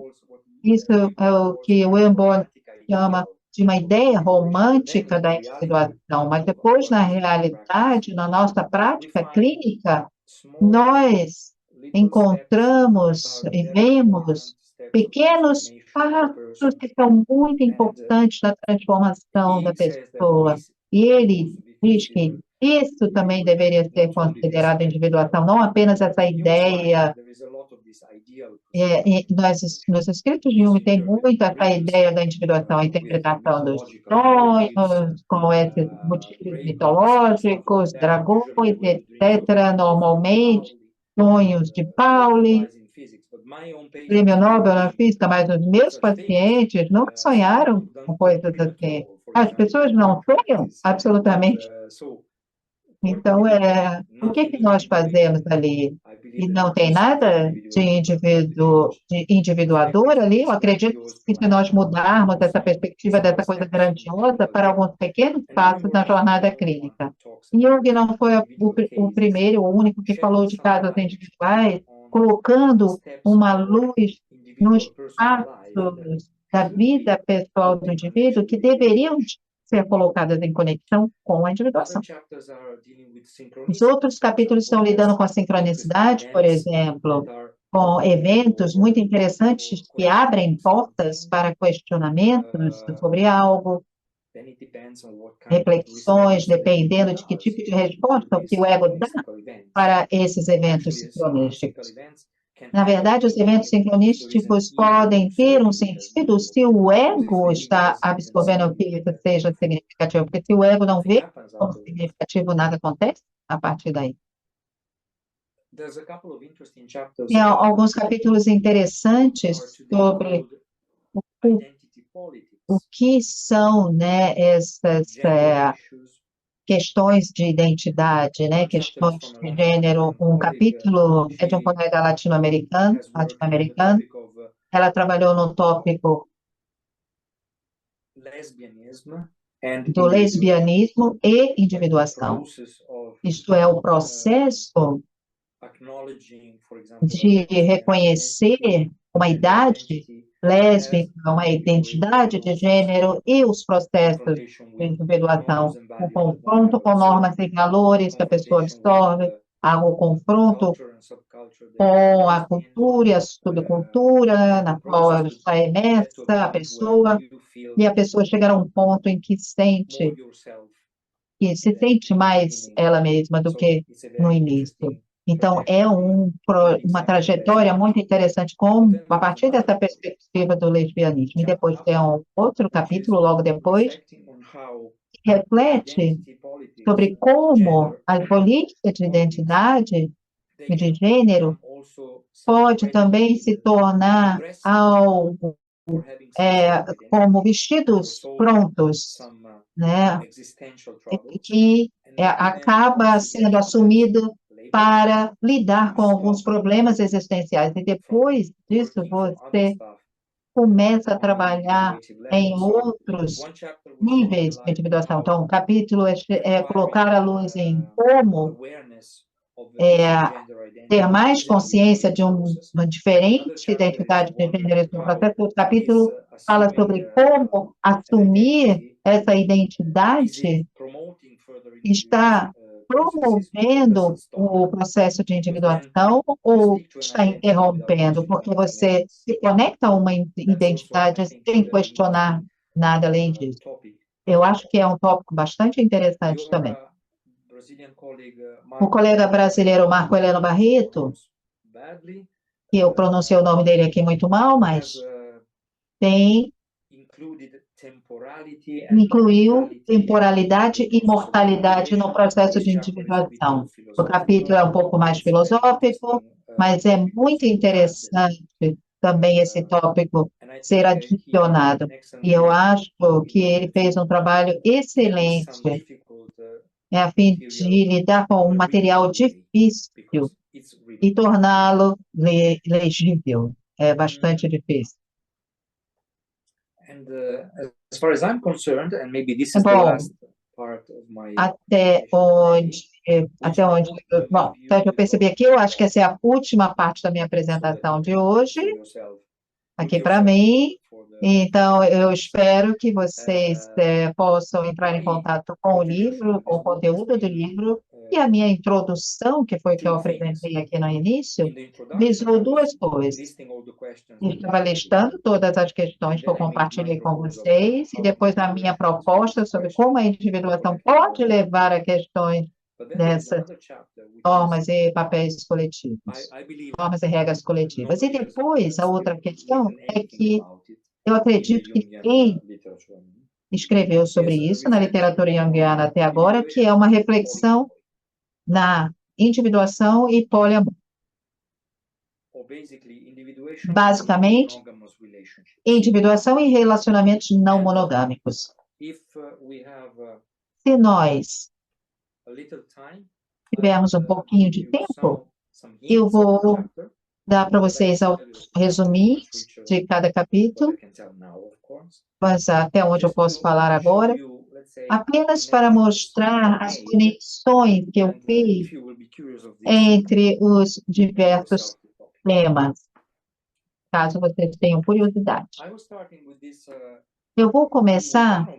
Speaker 3: Isso é o que Winborn chama de uma ideia romântica da individuação, mas depois, na realidade, na nossa prática clínica, nós encontramos e vemos pequenos passos que são muito importantes na transformação da pessoa. E ele diz que isso também deveria ser considerado individuação, não apenas essa ideia. Nos escritos de Jung tem muito essa ideia da individuação, a interpretação dos sonhos, com esses motivos mitológicos, dragões, etc., normalmente, sonhos de Pauli, prêmio Nobel na física, mas os meus pacientes nunca sonharam com coisas assim. As pessoas não sonham absolutamente. Então, o que nós fazemos ali? E não tem nada de individuador ali? Eu acredito que se nós mudarmos essa perspectiva dessa coisa grandiosa para alguns pequenos passos na jornada clínica. Jung não foi o primeiro, o único que falou de casos individuais, colocando uma luz nos passos da vida pessoal do indivíduo que deveriam ser colocadas em conexão com a individuação. Os outros capítulos estão lidando com a sincronicidade, por exemplo, com eventos muito interessantes que abrem portas para questionamentos sobre algo, reflexões, dependendo de que tipo de resposta que o ego dá para esses eventos sincronísticos. Na verdade, os eventos sincronísticos podem ter um sentido se o ego está absorvendo que isso seja significativo, porque se o ego não vê como significativo, nada acontece a partir daí. Tem alguns capítulos interessantes sobre o que são, né, essas questões de identidade, né, questões de gênero. Um capítulo é de um colega latino-americano. Ela trabalhou no tópico do lesbianismo e individuação. Isto é, o processo de reconhecer uma idade lésbica, uma identidade de gênero e os processos de individuação, o confronto com normas e valores que a pessoa absorve, o confronto com a cultura e a subcultura na qual ela está imersa, a pessoa, e a pessoa chega a um ponto em que se sente mais ela mesma do que no início. Então, é uma trajetória muito interessante a partir dessa perspectiva do lesbianismo. E depois tem um outro capítulo, logo depois, que reflete sobre como a política de identidade e de gênero pode também se tornar algo como vestidos prontos, né, que acaba sendo assumido para lidar com alguns problemas existenciais. E depois disso, você começa a trabalhar em outros níveis de individuação. Então, o capítulo é colocar a luz em como ter mais consciência de uma diferente identidade de gênero no processo. O capítulo fala sobre como assumir essa identidade está promovendo o processo de individuação ou está interrompendo? Porque você se conecta a uma identidade sem questionar nada além disso. Eu acho que é um tópico bastante interessante também. O colega brasileiro Marco Heleno Barreto, que eu pronunciei o nome dele aqui muito mal, mas tem incluiu temporalidade e mortalidade no processo de individuação. O capítulo é um pouco mais filosófico, mas é muito interessante também esse tópico ser adicionado. E eu acho que ele fez um trabalho excelente a fim de lidar com um material difícil e torná-lo legível. É bastante difícil.
Speaker 4: As far as I'm concerned, and maybe this is the
Speaker 3: Bom,
Speaker 4: last part of my
Speaker 3: até onde, bom, então eu percebi aqui, eu acho que essa é a última parte da minha apresentação de hoje, aqui para mim. Então, eu espero que vocês possam entrar em contato com o livro, com o conteúdo do livro, e a minha introdução, que foi o que eu apresentei aqui no início, visou duas coisas. Eu estava listando todas as questões que eu compartilhei com vocês, e depois a minha proposta sobre como a individuação pode levar a questões dessas normas e papéis coletivos, normas e regras coletivas. E depois, a outra questão é que eu acredito que quem escreveu sobre isso na literatura junguiana até agora, que é uma reflexão na individuação e poliamor. Basicamente, individuação e relacionamentos não monogâmicos. Se nós tivermos um pouquinho de tempo, eu vou dar para vocês alguns resuminhos de cada capítulo, mas até onde eu posso falar agora, apenas para mostrar as conexões que eu fiz entre os diversos temas, caso vocês tenham curiosidade. Eu vou começar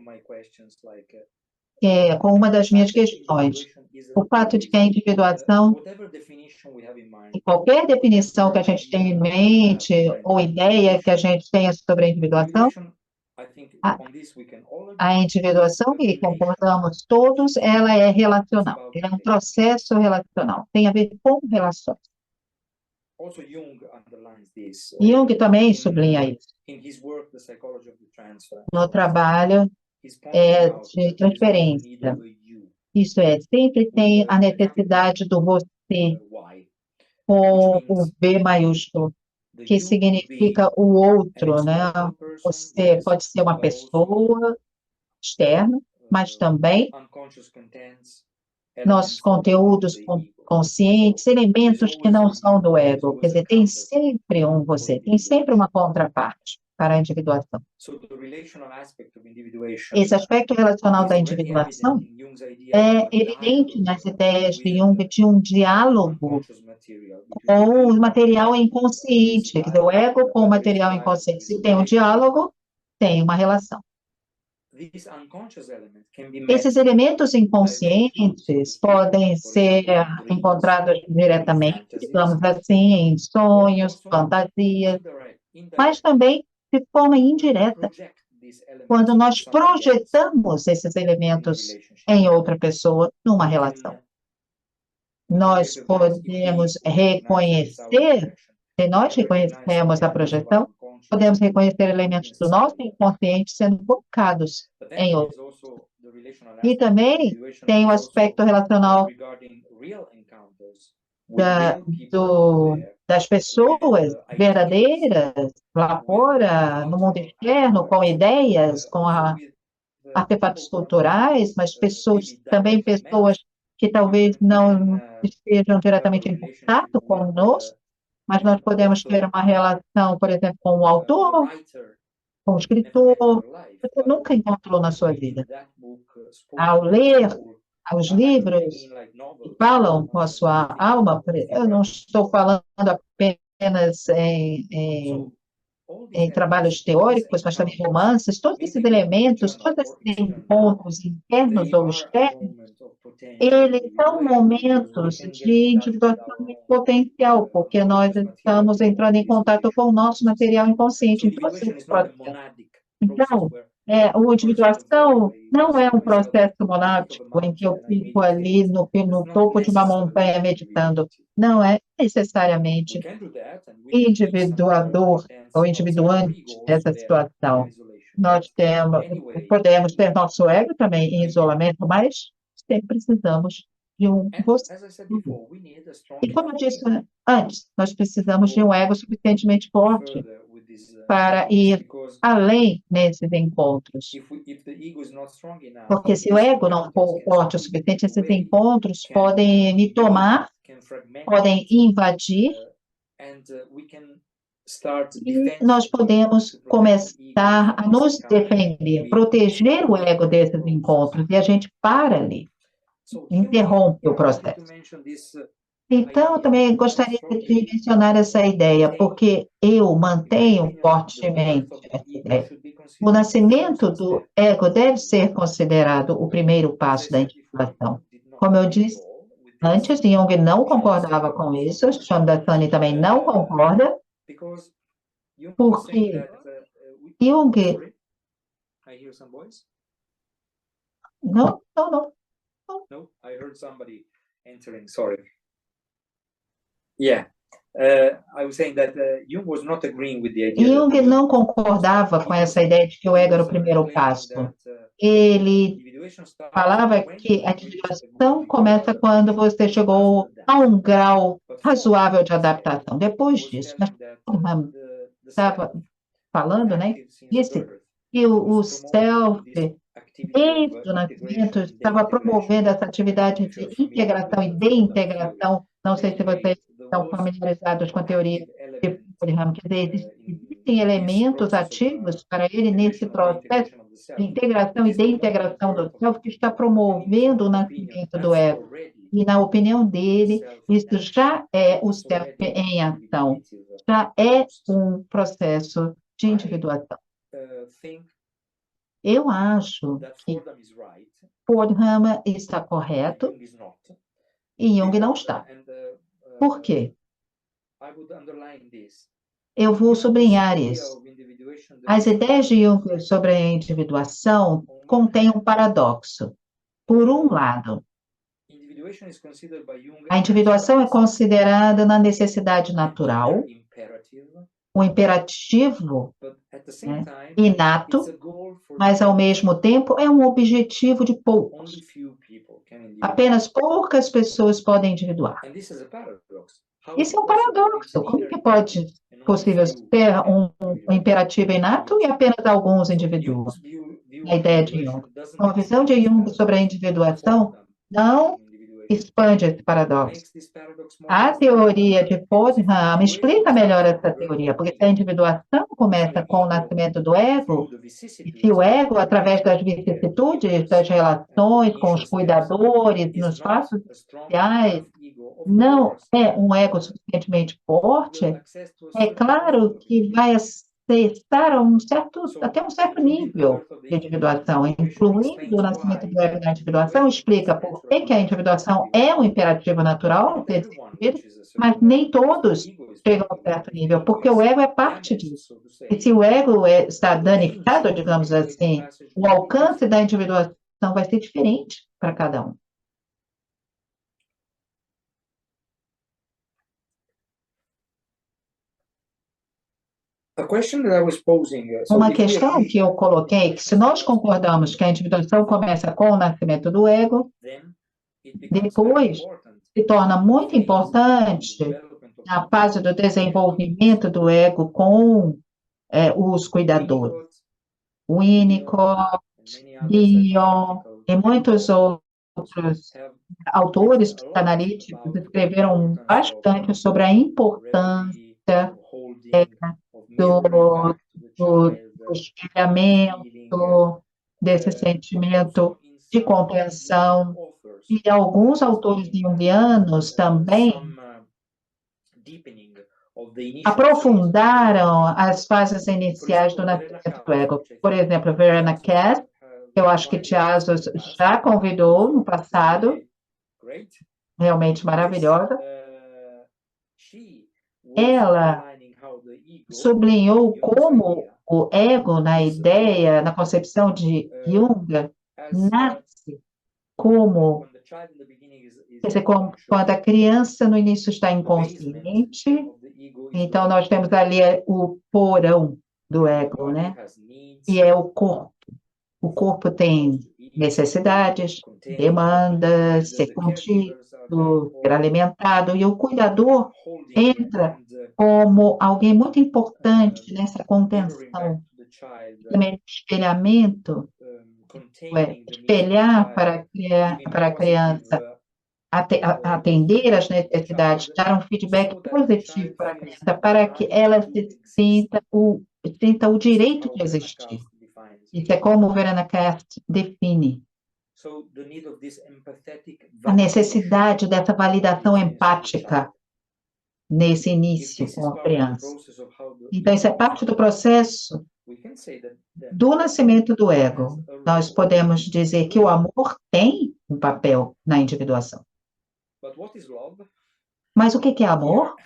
Speaker 3: com uma das minhas questões. O fato de que a individuação, e qualquer definição que a gente tenha em mente, ou ideia que a gente tenha sobre a individuação, a individuação, e concordamos todos, ela é relacional. Ela é um processo relacional. Tem a ver com relações. Jung também sublinha isso. No trabalho de transferência. Isso é, sempre tem a necessidade do você com o B maiúsculo, que significa o outro, né? Você pode ser uma pessoa externa, mas também nossos conteúdos conscientes, elementos que não são do ego. Quer dizer, tem sempre um você, tem sempre uma contraparte para a individuação. Esse aspecto relacional da individuação é evidente nas ideias de Jung de um diálogo com o material inconsciente, quer dizer, o ego com o material inconsciente. Se tem um diálogo, tem uma relação. Esses elementos inconscientes podem ser encontrados diretamente, digamos assim, em sonhos, fantasias, mas também de forma indireta, quando nós projetamos esses elementos em outra pessoa, numa relação. Nós podemos reconhecer, se nós reconhecemos a projeção, podemos reconhecer elementos do nosso inconsciente sendo colocados em outros. E também tem o aspecto relacional das pessoas verdadeiras lá fora, no mundo externo, com ideias, com artefatos culturais, mas também pessoas que talvez não estejam diretamente em contato conosco, mas nós podemos ter uma relação, por exemplo, com o autor, com o escritor, que você nunca encontrou na sua vida. Ao ler os livros que falam com a sua alma, eu não estou falando apenas em trabalhos teóricos, mas também romances, todos esses elementos, todos esses encontros internos ou externos, eles são momentos de individuação potencial, porque nós estamos entrando em contato com o nosso material inconsciente em todos esses processos. Então, O individuação não é um processo monástico em que eu fico ali no topo de uma montanha meditando. Não é necessariamente individuador ou individuante essa situação. Podemos ter nosso ego também em isolamento, mas sempre precisamos de um você. E como eu disse antes, nós precisamos de um ego suficientemente forte para ir além nesses encontros. Porque se o ego não for forte o suficiente, esses encontros podem me tomar, podem invadir, e nós podemos começar a nos defender, proteger o ego desses encontros, e a gente para ali, interrompe o processo. Então, eu também gostaria de mencionar essa ideia, porque eu mantenho fortemente essa ideia. O nascimento do ego deve ser considerado o primeiro passo da individuação. Como eu disse antes, Jung não concordava com isso, Shamdasani também não concorda, porque Jung... Não.
Speaker 4: No, I heard somebody entering, sorry. Yeah. I was saying that Jung was not agreeing with the idea.
Speaker 3: Jung não concordava com essa ideia de que o ego era o primeiro passo. Ele falava que a individuação começa quando você chegou a um grau razoável de adaptação. Depois disso, mas estava falando, né? Disse que o self, desde o nascimento, estava promovendo essa atividade de integração e desintegração. Não sei se vocês estão familiarizados com a teoria de Abraham, quer dizer, existem elementos ativos para ele nesse processo de integração e desintegração do self que está promovendo o nascimento do ego. E, na opinião dele, isso já é o self em ação, já é um processo de individuação. Eu acho que Fordham está correto e Jung não está. Por quê? Eu vou sublinhar isso. As ideias de Jung sobre a individuação contêm um paradoxo. Por um lado, a individuação é considerada na necessidade natural, um imperativo, né, inato, mas, ao mesmo tempo, é um objetivo de poucos. Apenas poucas pessoas podem individuar. Isso é um paradoxo. Como que pode possível ter um imperativo inato e apenas alguns indivíduos? A ideia de Jung. Uma visão de Jung sobre a individuação não expande esse paradoxo. A teoria de Fordham explica melhor essa teoria, porque se a individuação começa com o nascimento do ego, e se o ego, através das vicissitudes, das relações com os cuidadores, nos passos sociais, não é um ego suficientemente forte, é claro que vai acessar até um certo nível de individuação, incluindo o nascimento do ego na individuação, explica por que a individuação é um imperativo natural, mas nem todos chegam a um certo nível, porque o ego é parte disso. E se o ego está danificado, digamos assim, o alcance da individuação vai ser diferente para cada um. Uma questão que eu coloquei, que se nós concordamos que a individuação começa com o nascimento do ego, depois se torna muito importante a fase do desenvolvimento do ego com os cuidadores. Winnicott, Dion e muitos outros autores psicanalíticos escreveram bastante sobre a importância do espelhamento, desse sentimento de compreensão. E alguns autores junguianos também aprofundaram as fases iniciais do nascimento do ego. Por exemplo, Verena Kast, que eu acho que Tiazos já convidou no passado, realmente maravilhosa. Ela sublinhou como O ego, na ideia, na concepção de Jung, nasce como, quer dizer, quando a criança no início está inconsciente, então nós temos ali o porão do ego, né? E é o corpo. O corpo tem necessidades, demandas, ser contido, ser alimentado, e o cuidador entra como alguém muito importante nessa contenção, também no espelhamento, espelhar para a criança, atender às necessidades, dar um feedback positivo para a criança, para que ela sinta o direito de existir. Isso é como o Verena Cast define a necessidade dessa validação empática nesse início com a criança. Então, isso é parte do processo do nascimento do ego. Nós podemos dizer que o amor tem um papel na individuação. Mas o que é amor?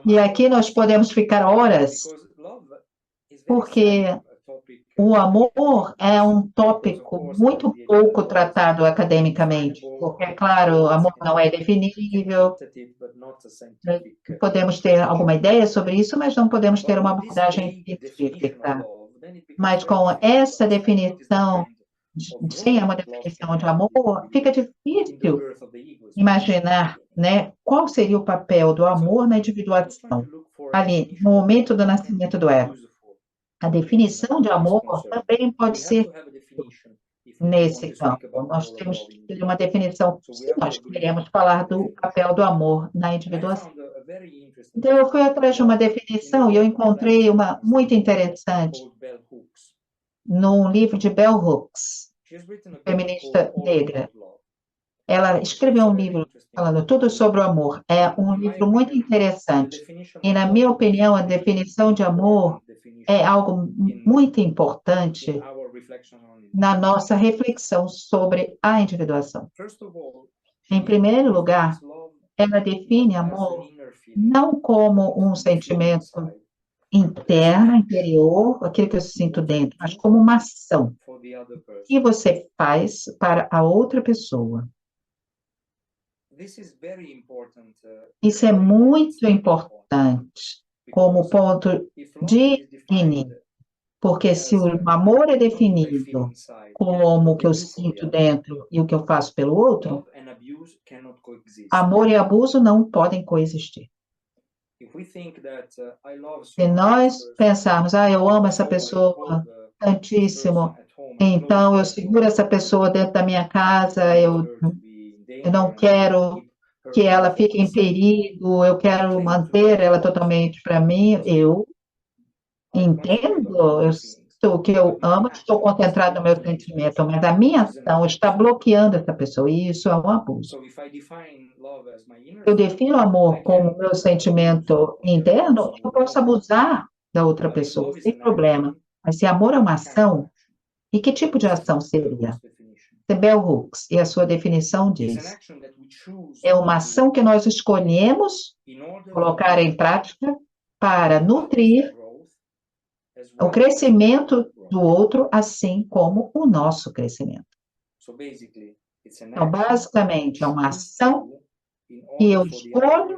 Speaker 3: E aqui nós podemos ficar horas, porque o amor é um tópico muito pouco tratado academicamente, porque, é claro, o amor não é definível, podemos ter alguma ideia sobre isso, mas não podemos ter uma abordagem científica. Mas com essa definição, sem uma definição de amor, fica difícil imaginar, né, qual seria o papel do amor na individuação, ali, no momento do nascimento do ego. A definição de amor também pode ser nesse campo. Nós temos que ter uma definição, se nós queremos falar do papel do amor na individuação. Então, eu fui atrás de uma definição e eu encontrei uma muito interessante num livro de Bell Hooks, feminista negra. Ela escreveu um livro falando tudo sobre o amor. É um livro muito interessante. E, na minha opinião, a definição de amor é algo muito importante na nossa reflexão sobre a individuação. Em primeiro lugar, ela define amor não como um sentimento interno, interior, aquilo que eu sinto dentro, mas como uma ação que você faz para a outra pessoa. Isso é muito importante como ponto de início, porque se o amor é definido como o que eu sinto dentro e o que eu faço pelo outro, amor e abuso não podem coexistir. Se nós pensarmos, eu amo essa pessoa tantíssimo, então eu seguro essa pessoa dentro da minha casa, eu não quero que ela fique em perigo, eu quero manter ela totalmente para mim, eu entendo, eu sou o que eu amo, estou concentrado no meu sentimento, mas a minha ação está bloqueando essa pessoa, e isso é um abuso. Eu defino o amor como meu sentimento interno, eu posso abusar da outra pessoa, sem problema. Mas se amor é uma ação, e que tipo de ação seria? Bell Hooks, e a sua definição diz, é uma ação que nós escolhemos colocar em prática para nutrir o crescimento do outro, assim como o nosso crescimento. Então, basicamente, é uma ação que eu escolho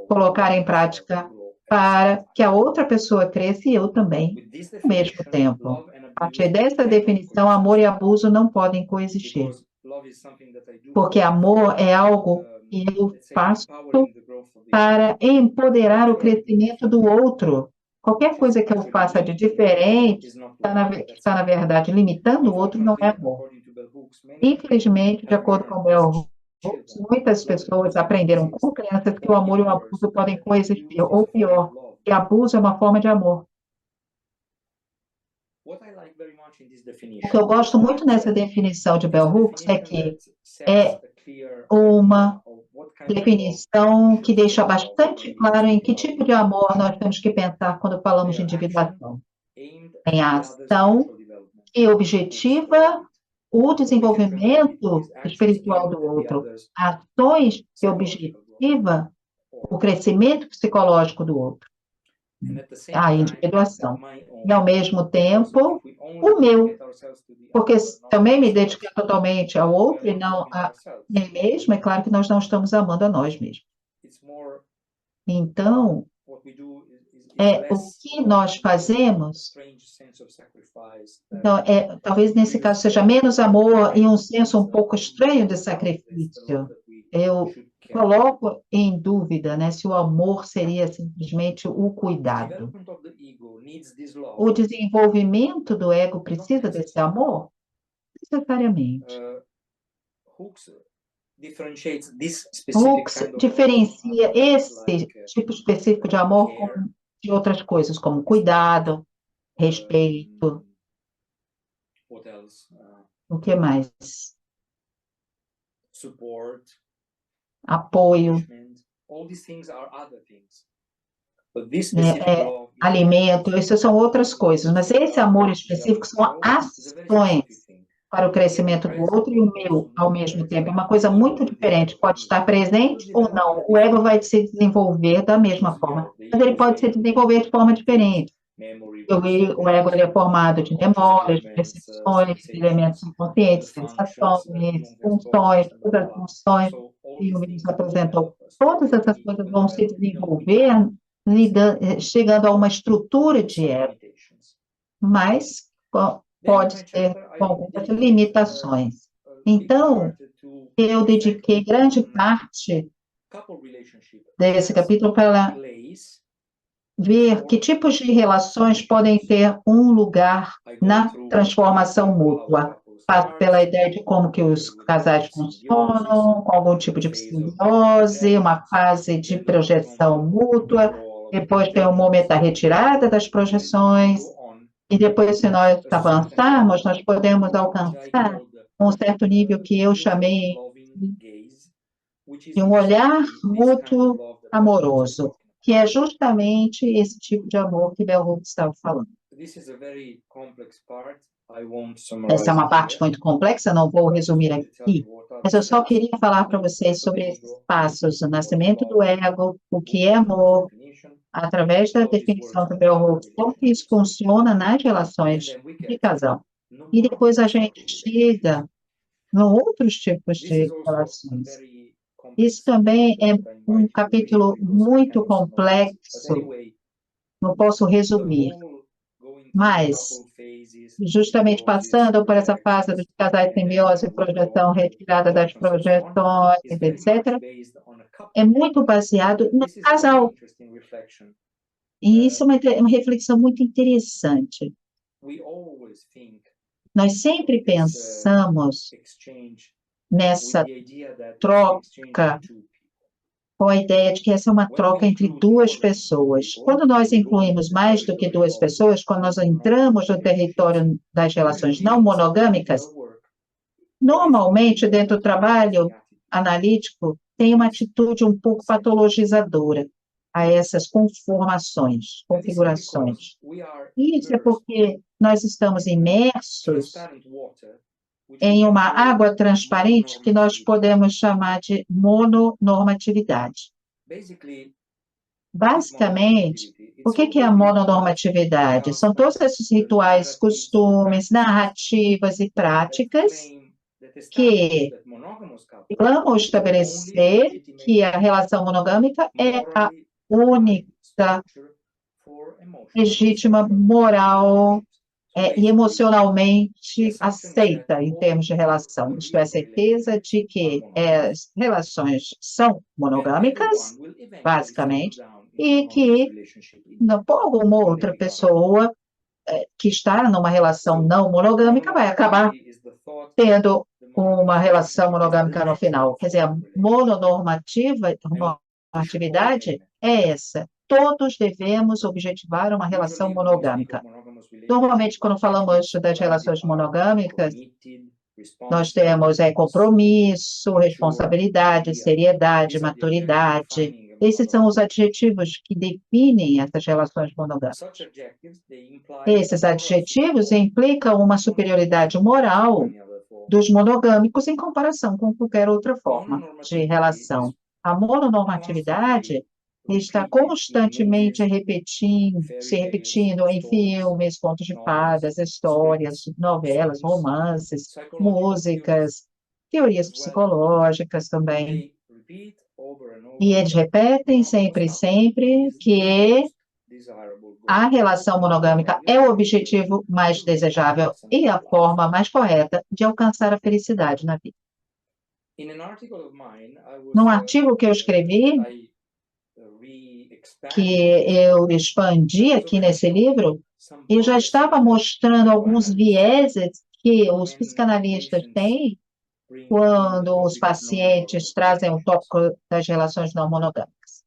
Speaker 3: colocar em prática para que a outra pessoa cresça e eu também, ao mesmo tempo. A partir dessa definição, amor e abuso não podem coexistir, porque amor é algo que eu faço para empoderar o crescimento do outro. Qualquer coisa que eu faça de diferente, está, na verdade, limitando o outro, não é amor. Infelizmente, de acordo com o Bell Hooks, muitas pessoas aprenderam com crianças que o amor e o abuso podem coexistir, ou pior, que abuso é uma forma de amor. O que eu gosto muito nessa definição de Bell Hooks é que é uma definição que deixa bastante claro em que tipo de amor nós temos que pensar quando falamos de individuação. Em a ação que objetiva o desenvolvimento espiritual do outro, ações que objetivam o crescimento psicológico do outro. a individuação. E, ao mesmo tempo, o meu, porque se também me dedicar totalmente ao outro e não a mim mesmo, é claro que nós não estamos amando a nós mesmos. Então, o que nós fazemos, então, talvez nesse caso seja menos amor e um senso um pouco estranho de sacrifício. Eu coloco em dúvida, né, se o amor seria simplesmente o cuidado. O desenvolvimento do ego precisa desse amor? Necessariamente. Hooks diferencia esse tipo específico de amor de outras coisas, como cuidado, respeito, o que mais? Apoio, alimento, isso são outras coisas, mas esse amor específico são ações para o crescimento do outro e o meu ao mesmo tempo. É uma coisa muito diferente, pode estar presente ou não. O ego vai se desenvolver da mesma forma, mas ele pode se desenvolver de forma diferente. O ego ele é formado de memórias, de percepções, de elementos inconscientes, sensações, funções, todas as funções que o Vinícius apresentou. Todas essas coisas vão se desenvolver chegando a uma estrutura de ego, mas pode ser com algumas limitações. Então, eu dediquei grande parte desse capítulo para ver que tipos de relações podem ter um lugar na transformação mútua. Passo pela ideia de como que os casais funcionam, com algum tipo de simbiose, uma fase de projeção mútua, depois tem o momento da retirada das projeções, e depois, se nós avançarmos, nós podemos alcançar um certo nível que eu chamei de um olhar mútuo amoroso, que é justamente esse tipo de amor que Bell Hooks estava falando. Essa é uma parte muito complexa, não vou resumir aqui, mas eu só queria falar para vocês sobre esses passos, o nascimento do ego, o que é amor, através da definição do Bell Hooks, como que isso funciona nas relações de casal. E depois a gente chega em outros tipos de relações. Isso também é um capítulo muito complexo, não posso resumir, mas justamente passando por essa fase dos casais simbiose, projeção, retirada das projeções, etc., é muito baseado no casal. E isso é uma reflexão muito interessante. Nós sempre pensamos nessa troca com a ideia de que essa é uma troca entre duas pessoas. Quando nós incluímos mais do que duas pessoas, quando nós entramos no território das relações não monogâmicas, normalmente, dentro do trabalho analítico, tem uma atitude um pouco patologizadora a essas conformações, configurações. Isso é porque nós estamos imersos em uma água transparente que nós podemos chamar de mononormatividade. Basicamente, o que é a mononormatividade? São todos esses rituais, costumes, narrativas e práticas que vamos estabelecer que a relação monogâmica é a única legítima, moral e emocionalmente aceita em termos de relação. Isto é, a certeza de que as relações são monogâmicas, basicamente, e que por alguma outra pessoa que está numa relação não monogâmica vai acabar tendo uma relação monogâmica no final. Quer dizer, a mononormatividade é essa. Todos devemos objetivar uma relação monogâmica. Normalmente, quando falamos das relações monogâmicas, nós temos compromisso, responsabilidade, seriedade, maturidade. Esses são os adjetivos que definem essas relações monogâmicas. Esses adjetivos implicam uma superioridade moral dos monogâmicos em comparação com qualquer outra forma de relação. A mononormatividade está constantemente se repetindo em filmes, contos de fadas, histórias, novelas, romances, músicas, teorias psicológicas também. E eles repetem sempre, sempre que a relação monogâmica é o objetivo mais desejável e a forma mais correta de alcançar a felicidade na vida. Num artigo que eu escrevi, que eu expandi aqui nesse livro, eu já estava mostrando alguns vieses que os psicanalistas têm quando os pacientes trazem o tópico das relações não monogâmicas.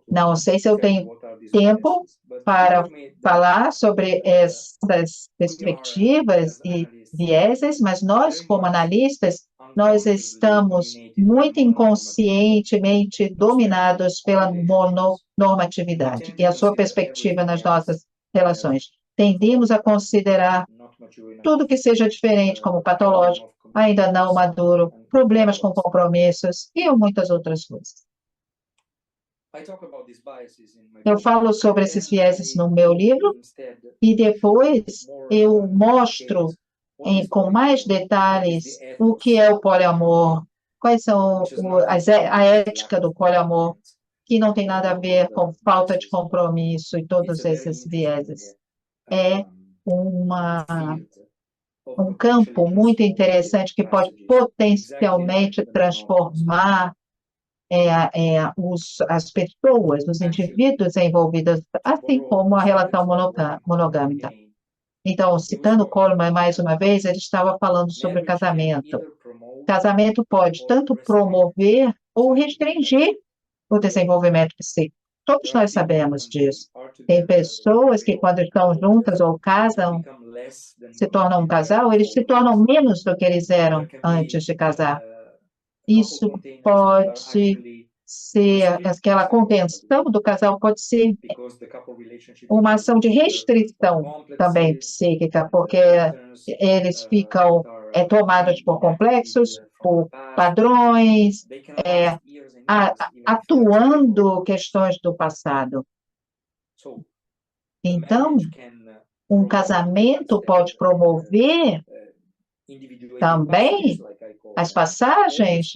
Speaker 3: Não sei se eu tenho tempo para falar sobre essas perspectivas e vieses, mas nós, como analistas, nós estamos muito inconscientemente dominados pela mononormatividade e a sua perspectiva nas nossas relações. Tendemos a considerar tudo que seja diferente como patológico, ainda não maduro, problemas com compromissos e muitas outras coisas. Eu falo sobre esses vieses no meu livro e depois eu mostro com mais detalhes o que é o poliamor, quais são a ética do poliamor, que não tem nada a ver com falta de compromisso e todos esses vieses. É um campo muito interessante que pode potencialmente transformar as pessoas, os indivíduos envolvidos, assim como a relação monogâmica. Então, citando Coleman mais uma vez, ele estava falando sobre casamento. Casamento pode tanto promover ou restringir o desenvolvimento psíquico. Todos nós sabemos disso. Tem pessoas que, quando estão juntas ou casam, se tornam um casal, eles se tornam menos do que eles eram antes de casar. Isso pode ser, aquela convenção do casal pode ser uma ação de restrição também psíquica, porque eles ficam tomados por complexos, por padrões, atuando questões do passado. Então, um casamento pode promover também as passagens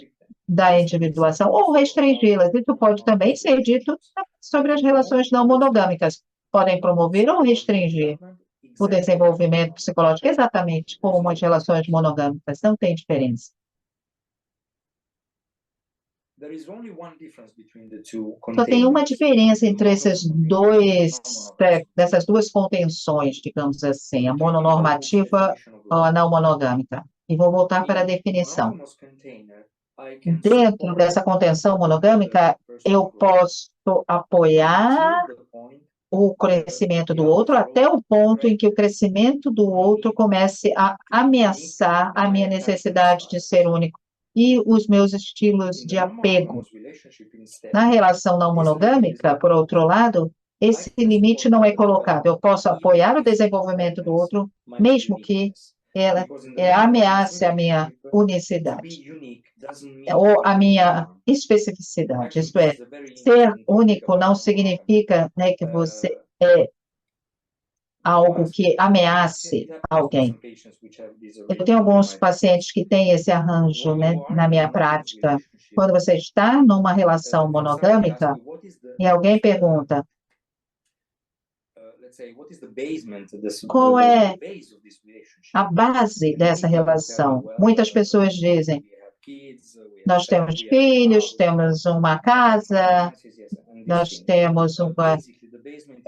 Speaker 3: da individuação ou restringi-las. Isso pode também ser dito sobre as relações não monogâmicas. Podem promover ou restringir o desenvolvimento psicológico, exatamente como as relações monogâmicas. Não tem diferença. Só tem uma diferença entre dessas duas contenções, digamos assim, a mononormativa ou a não monogâmica. E vou voltar para a definição. Dentro dessa contenção monogâmica, eu posso apoiar o crescimento do outro até o ponto em que o crescimento do outro comece a ameaçar a minha necessidade de ser único e os meus estilos de apego. Na relação não monogâmica, por outro lado, esse limite não é colocado. Eu posso apoiar o desenvolvimento do outro, mesmo que ela ameace a minha unicidade ou a minha especificidade. Isto é, ser único não significa, né, que você é algo que ameace alguém. Eu tenho alguns pacientes que têm esse arranjo, né, na minha prática. Quando você está numa relação monogâmica e alguém pergunta qual é a base dessa relação, muitas pessoas dizem: nós temos filhos, temos uma casa, nós temos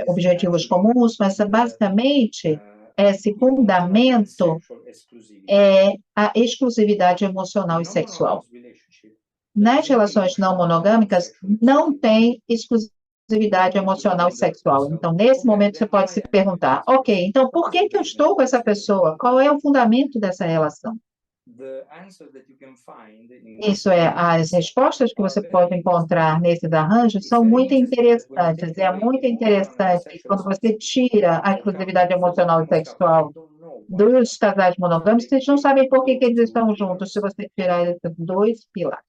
Speaker 3: objetivos comuns, mas basicamente esse fundamento é a exclusividade emocional e sexual. Nas relações não monogâmicas, não tem exclusividade emocional e sexual. Então, nesse momento, você pode se perguntar: ok, então por que eu estou com essa pessoa? Qual é o fundamento dessa relação? Isso é, as respostas que você pode encontrar nesses arranjos são muito interessantes. É muito interessante quando você tira a exclusividade emocional e sexual dos casais monogâmicos, vocês não sabem por que eles estão juntos se você tirar esses dois pilares.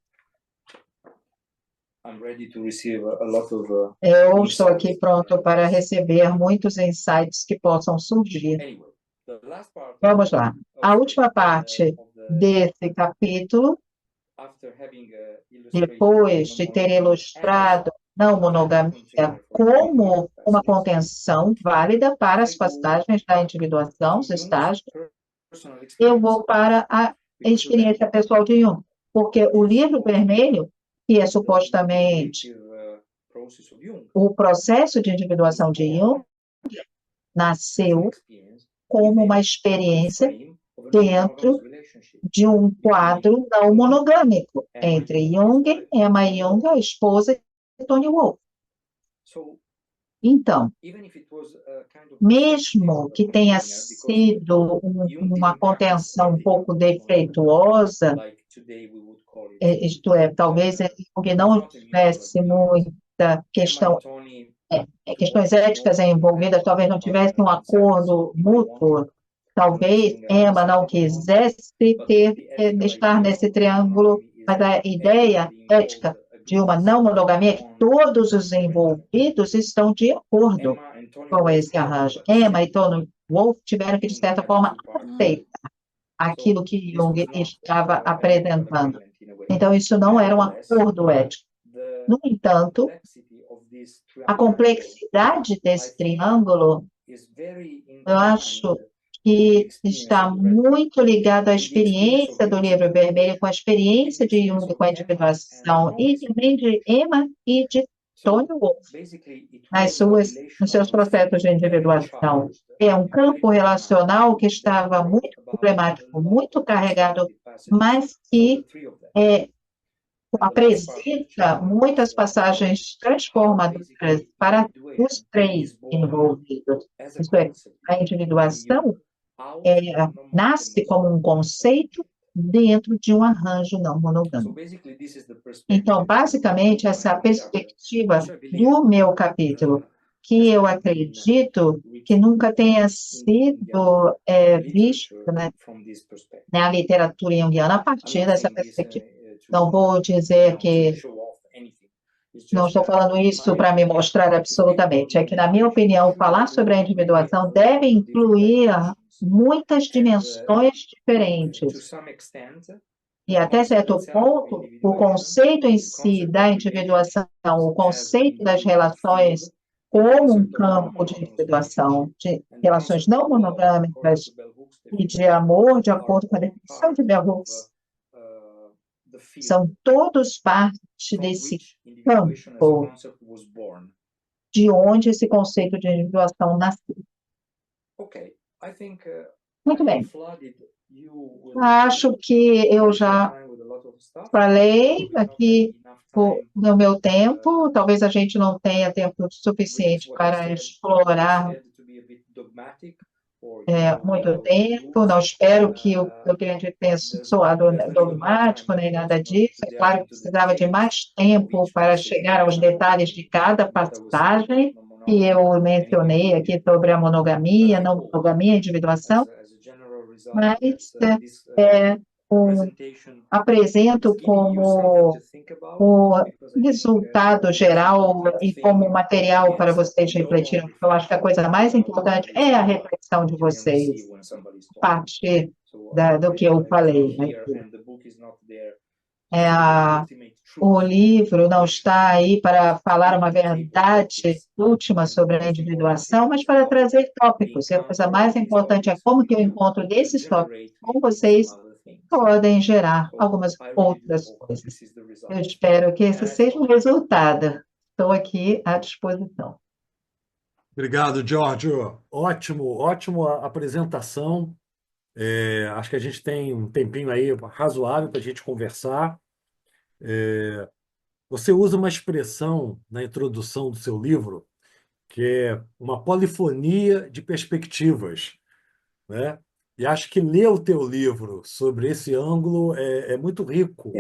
Speaker 4: I'm ready to receive a lot of
Speaker 3: Eu estou aqui pronto para receber muitos insights que possam surgir.
Speaker 4: anyway. The last part
Speaker 3: Vamos lá. A última
Speaker 4: of
Speaker 3: parte
Speaker 4: the
Speaker 3: desse capítulo,
Speaker 4: after having
Speaker 3: depois de ter ilustrado não monogamia como uma contenção válida para as passagens da individuação, os estágios, eu vou para a experiência pessoal de Jung, porque o livro vermelho, que é supostamente o processo de individuação de Jung, nasceu como uma experiência dentro de um quadro não monogâmico entre Jung, Emma Jung, a esposa de Tony Wolff. Então, mesmo que tenha sido uma contenção um pouco defeituosa, isto é, talvez Jung não tivesse muita questões éticas envolvidas, talvez não tivesse um acordo mútuo, talvez Emma não quisesse estar nesse triângulo, mas a ideia ética de uma não monogamia é que todos os envolvidos estão de acordo com esse arranjo. Emma e Tony Wolff tiveram que, de certa forma, aceitar aquilo que Jung estava apresentando. Então, isso não era um acordo ético. No entanto, a complexidade desse triângulo, eu acho que está muito ligado à experiência do livro vermelho, com a experiência de Jung com a individuação, e também de Emma e de Tony Wolff, nos seus processos de individuação. É um campo relacional que estava muito problemático, muito carregado, mas que apresenta muitas passagens transformadoras para os três envolvidos. Isto é, a individuação nasce como um conceito dentro de um arranjo não monogâmico. Então, basicamente, essa é a perspectiva do meu capítulo, que eu acredito que nunca tenha sido visto, né, na literatura junguiana a partir dessa perspectiva. Não vou dizer que não estou falando isso para me mostrar absolutamente. É que, na minha opinião, falar sobre a individuação deve incluir muitas dimensões diferentes. E, até certo ponto, o conceito em si da individuação, o conceito das relações como um campo de individuação, de relações não monogâmicas e de amor, de acordo com a definição de Bell Hooks, são todos parte desse campo de onde esse conceito de individuação nasceu. Muito bem. Acho que eu já falei aqui no meu tempo. Talvez a gente não tenha tempo suficiente para explorar muito tempo. Não espero que eu tenha soado dogmático nem nada disso. É claro que precisava de mais tempo para chegar aos detalhes de cada passagem que eu mencionei aqui sobre a monogamia, não monogamia, individuação, mas apresento como o resultado geral e como material para vocês refletirem. Eu acho que a coisa mais importante é a reflexão de vocês, a partir do que eu falei o livro não está aí para falar uma verdade última sobre a individuação, mas para trazer tópicos. E a coisa mais importante é como que eu encontro desses tópicos com vocês podem gerar algumas outras coisas. Eu espero que esse seja o resultado. Estou aqui à disposição.
Speaker 2: Obrigado, Giorgio. Ótimo a apresentação. Acho que a gente tem um tempinho aí razoável para a gente conversar. Você usa uma expressão na introdução do seu livro que é uma polifonia de perspectivas, né? E acho que ler o teu livro sobre esse ângulo é muito rico,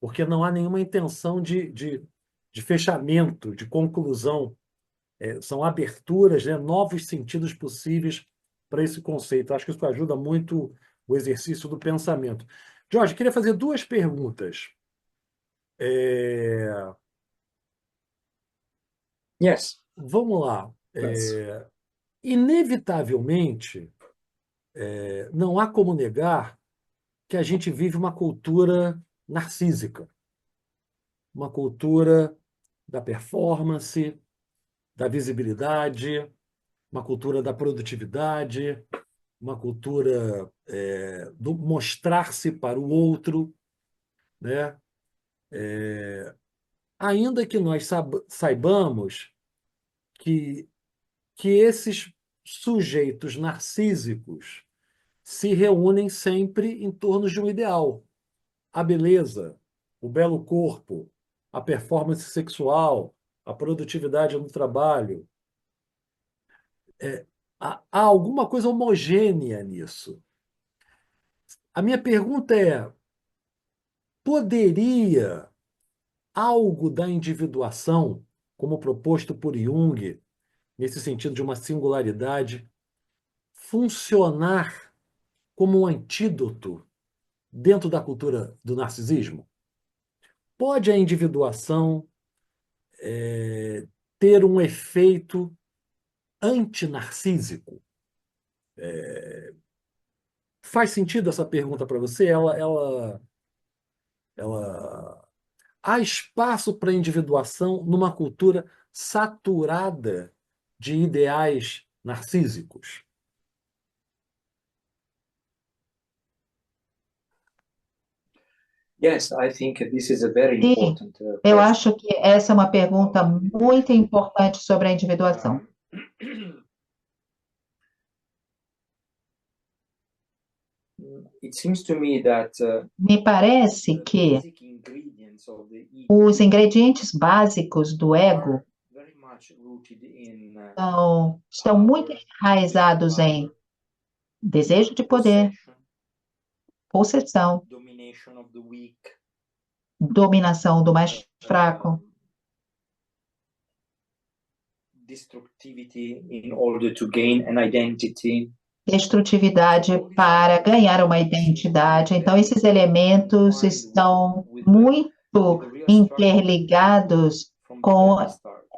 Speaker 2: porque não há nenhuma intenção de fechamento, de conclusão. São aberturas, né? Novos sentidos possíveis para esse conceito. Acho que isso ajuda muito o exercício do pensamento. Jorge, queria fazer duas perguntas.
Speaker 4: Yes.
Speaker 2: Vamos lá.
Speaker 4: Let's.
Speaker 2: Inevitavelmente, não há como negar que a gente vive uma cultura narcísica, uma cultura da performance, da visibilidade, uma cultura da produtividade, uma cultura do mostrar-se para o outro, né? Ainda que nós saibamos que, que esses sujeitos narcísicos se reúnem sempre em torno de um ideal: a beleza, o belo corpo, a performance sexual, a produtividade no trabalho. Há alguma coisa homogênea nisso. A minha pergunta é: poderia algo da individuação, como proposto por Jung, nesse sentido de uma singularidade, funcionar como um antídoto dentro da cultura do narcisismo? Pode a individuação ter um efeito antinarcísico? Faz sentido essa pergunta para você? Ela... Há espaço para individuação numa cultura saturada de ideais narcísicos?
Speaker 4: Yes, I think this is a very
Speaker 3: Sim,
Speaker 4: important
Speaker 3: eu
Speaker 4: question.
Speaker 3: acho que essa é uma pergunta muito importante sobre a individuação.
Speaker 4: It seems to me that
Speaker 3: Me parece
Speaker 4: the
Speaker 3: que
Speaker 4: basic ingredients of the ego
Speaker 3: os ingredientes básicos do ego
Speaker 4: are very much rooted in
Speaker 3: estão muito enraizados em desejo de poder,
Speaker 4: possession,
Speaker 3: possessão,
Speaker 4: domination of the weak,
Speaker 3: dominação do mais fraco,
Speaker 4: destructivity in order to gain an identity.
Speaker 3: destrutividade para ganhar uma identidade. Então, esses elementos estão muito interligados com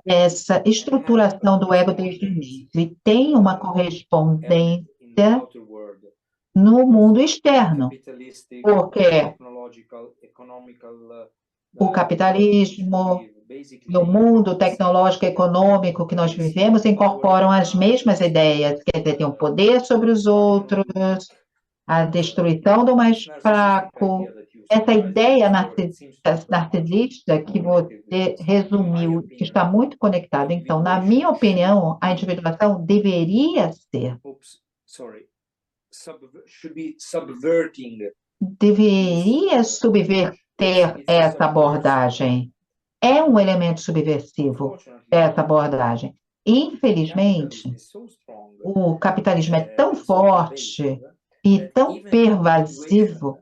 Speaker 3: essa estruturação do ego desde o início e tem uma correspondência no mundo externo, porque o capitalismo e o mundo tecnológico e econômico que nós vivemos incorporam as mesmas ideias, quer dizer, tem o poder sobre os outros, a destruição do mais fraco. Essa ideia narcisista que você resumiu, que está muito conectada. Então, na minha opinião, a individuação deveria ser, deveria subverter essa abordagem. É um elemento subversivo essa abordagem. Infelizmente, o capitalismo é tão forte e tão pervasivo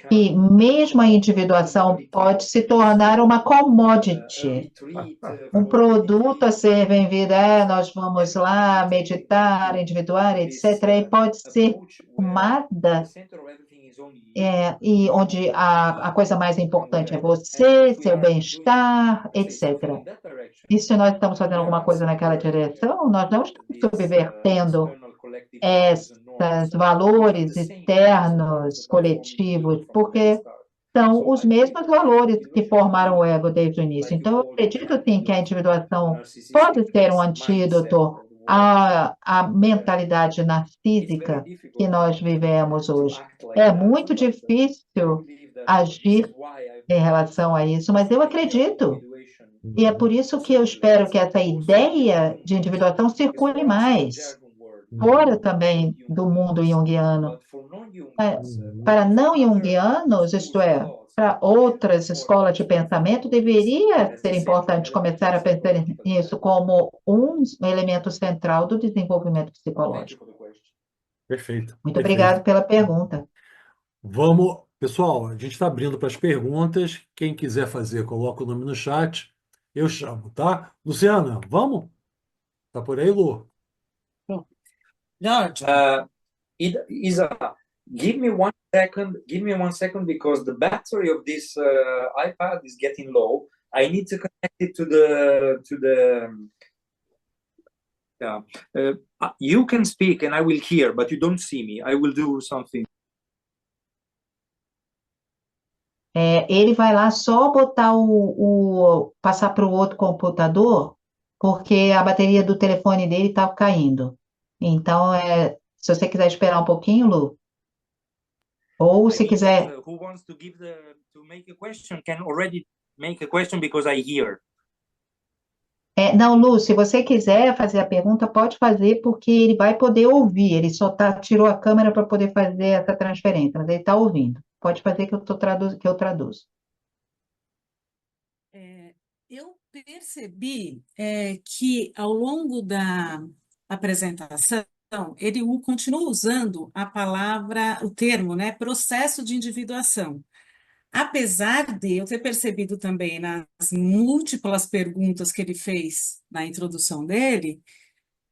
Speaker 3: que mesmo a individuação pode se tornar uma commodity, um produto a ser vendido. Nós vamos lá meditar, individuar, etc. E pode ser tomada e onde a coisa mais importante é você, seu bem-estar, etc. E se nós estamos fazendo alguma coisa naquela direção, nós não estamos subvertendo esses valores externos, coletivos, porque são os mesmos valores que formaram o ego desde o início. Então, eu acredito, sim, que a individuação pode ser um antídoto à mentalidade narcísica que nós vivemos hoje. É muito difícil agir em relação a isso, mas eu acredito. E é por isso que eu espero que essa ideia de individuação circule mais, fora também do mundo junguiano. Para não junguianos, isto é, para outras escolas de pensamento, deveria ser importante começar a pensar nisso como um elemento central do desenvolvimento psicológico.
Speaker 2: Perfeito.
Speaker 3: Muito obrigado pela pergunta.
Speaker 2: Vamos, pessoal, a gente está abrindo para as perguntas. Quem quiser fazer, coloca o nome no chat. Eu chamo, tá? Luciana, vamos? Tá por aí, Lu?
Speaker 4: Isa, give me 1 second, because the battery of this iPad is getting low. I need to connect it to the yeah. You can speak and I will hear, but you don't see me. I will do something.
Speaker 3: Ele vai lá só botar passar para o outro computador, porque a bateria do telefone dele está caindo. Então, se você quiser esperar um pouquinho, Lu, ou se quiser.
Speaker 4: Who wants to make a question can already make a question because I hear.
Speaker 3: Não, Lu, se você quiser fazer a pergunta, pode fazer, porque ele vai poder ouvir. Ele só tirou a câmera para poder fazer essa transferência, mas ele está ouvindo. Pode fazer que eu traduzo.
Speaker 1: Eu percebi que ao longo da apresentação ele continua usando o termo, né, processo de individuação. Apesar de eu ter percebido também nas múltiplas perguntas que ele fez na introdução dele,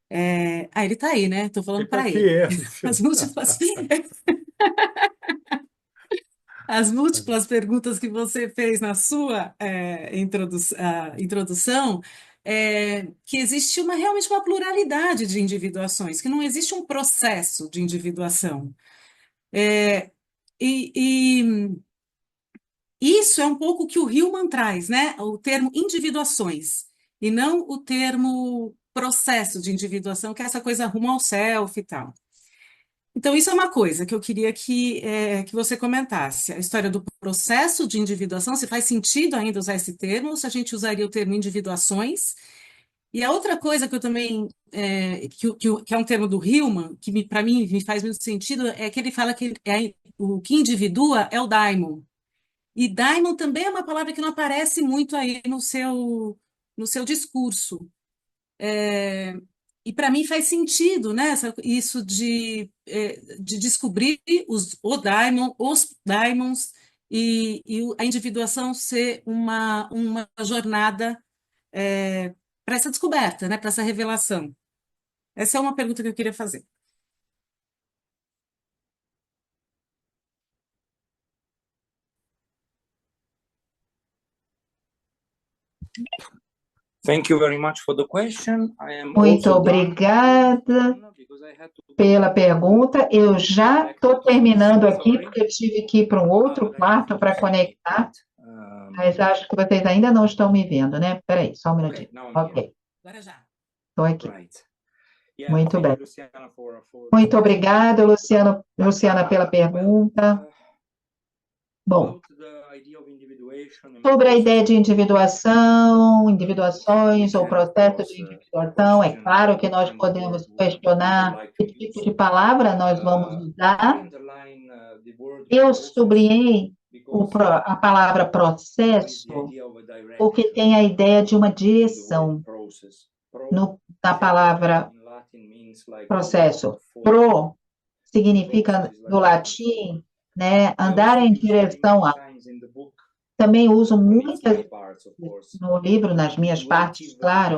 Speaker 1: ele está aí, né? Estou falando para ele. As múltiplas... As múltiplas perguntas que você fez na sua introdução, que existe realmente uma pluralidade de individuações, que não existe um processo de individuação. E isso é um pouco o que o Hillman traz, né? O termo individuações, e não o termo processo de individuação, que é essa coisa rumo ao self e tal. Então, isso é uma coisa que eu queria que você comentasse. A história do processo de individuação, se faz sentido ainda usar esse termo, ou se a gente usaria o termo individuações. E a outra coisa que eu também, que é um termo do Hillman, que para mim me faz muito sentido, é que ele fala que o que individua é o daimon. E daimon também é uma palavra que não aparece muito aí no seu discurso. E para mim faz sentido, né? Isso de descobrir os daimons e a individuação ser uma jornada para essa descoberta, né? Para essa revelação. Essa é uma pergunta que eu queria fazer.
Speaker 4: Thank you very much for the question.
Speaker 3: Muito obrigada pela pergunta. Eu já estou terminando aqui, porque eu tive que ir para um outro quarto para conectar, mas acho que vocês ainda não estão me vendo, né? Espera aí, só um minutinho. Ok.
Speaker 1: Agora já.
Speaker 3: Estou aqui. Muito bem. Muito obrigada, Luciana, pela pergunta. Bom, sobre a ideia de individuações ou processo de individuação, é claro que nós podemos questionar que tipo de palavra nós vamos usar. Eu sublinhei a palavra processo porque tem a ideia de uma direção. Na palavra processo, pro significa, no latim, né, andar em direção a. Também uso muitas no livro, nas minhas partes, claro,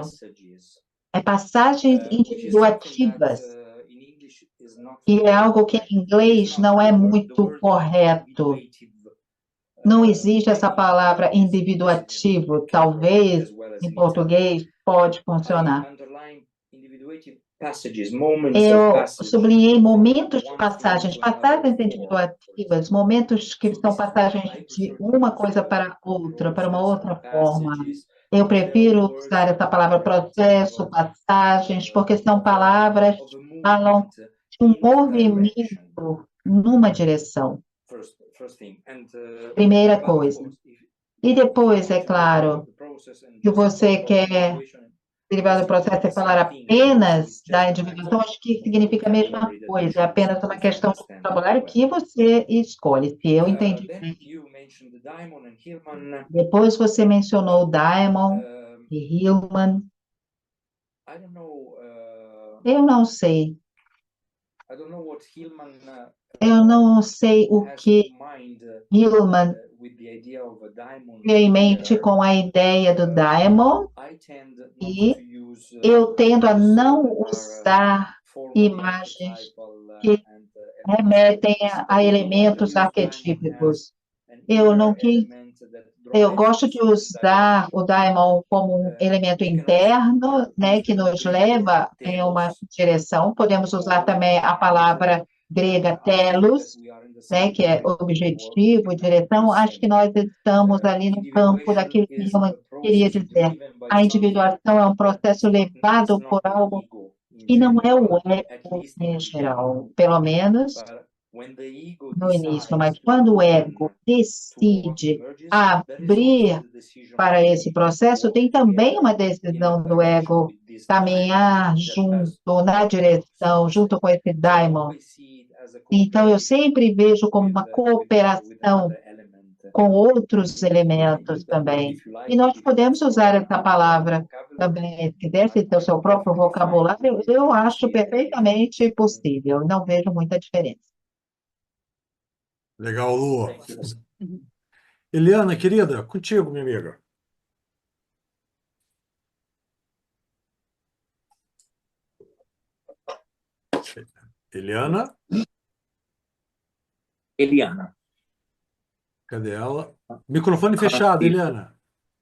Speaker 3: passagens individuativas, que é algo que em inglês não é muito correto. Não existe essa palavra individuativo, talvez em português pode funcionar. Eu sublinhei momentos de passagens individuativas, momentos que são passagens de uma coisa para outra, para uma outra forma. Eu prefiro usar essa palavra processo, passagens, porque são palavras que falam de um movimento numa direção. Primeira coisa. E depois, é claro, que você quer derivado do processo é falar apenas da individuação, acho que significa a mesma coisa, é apenas uma questão de vocabulário que você escolhe, se eu entendi bem. Depois você mencionou o Daimon e Hillman. Eu não sei. Eu não sei o que Hillman tem em mente com a ideia do Daimon, e eu tendo a não usar imagens que remetem a elementos arquetípicos. Eu não quis Eu gosto de usar o daimon como um elemento interno, né, que nos leva em uma direção. Podemos usar também a palavra grega telos, né, que é objetivo, direção. Acho que nós estamos ali no campo daquilo que eu queria dizer. A individuação é um processo levado por algo que não é o ego em geral, pelo menos no início, mas quando o ego decide abrir para esse processo, tem também uma decisão do ego caminhar junto, na direção, junto com esse daimon. Então, eu sempre vejo como uma cooperação com outros elementos também. E nós podemos usar essa palavra também, se quiser ter o seu próprio vocabulário, eu acho perfeitamente possível, não vejo muita diferença.
Speaker 2: Legal, Lu. Eliana, querida, contigo, minha amiga. Eliana,
Speaker 4: Eliana.
Speaker 2: cadê ela? Microfone fechado, Eliana.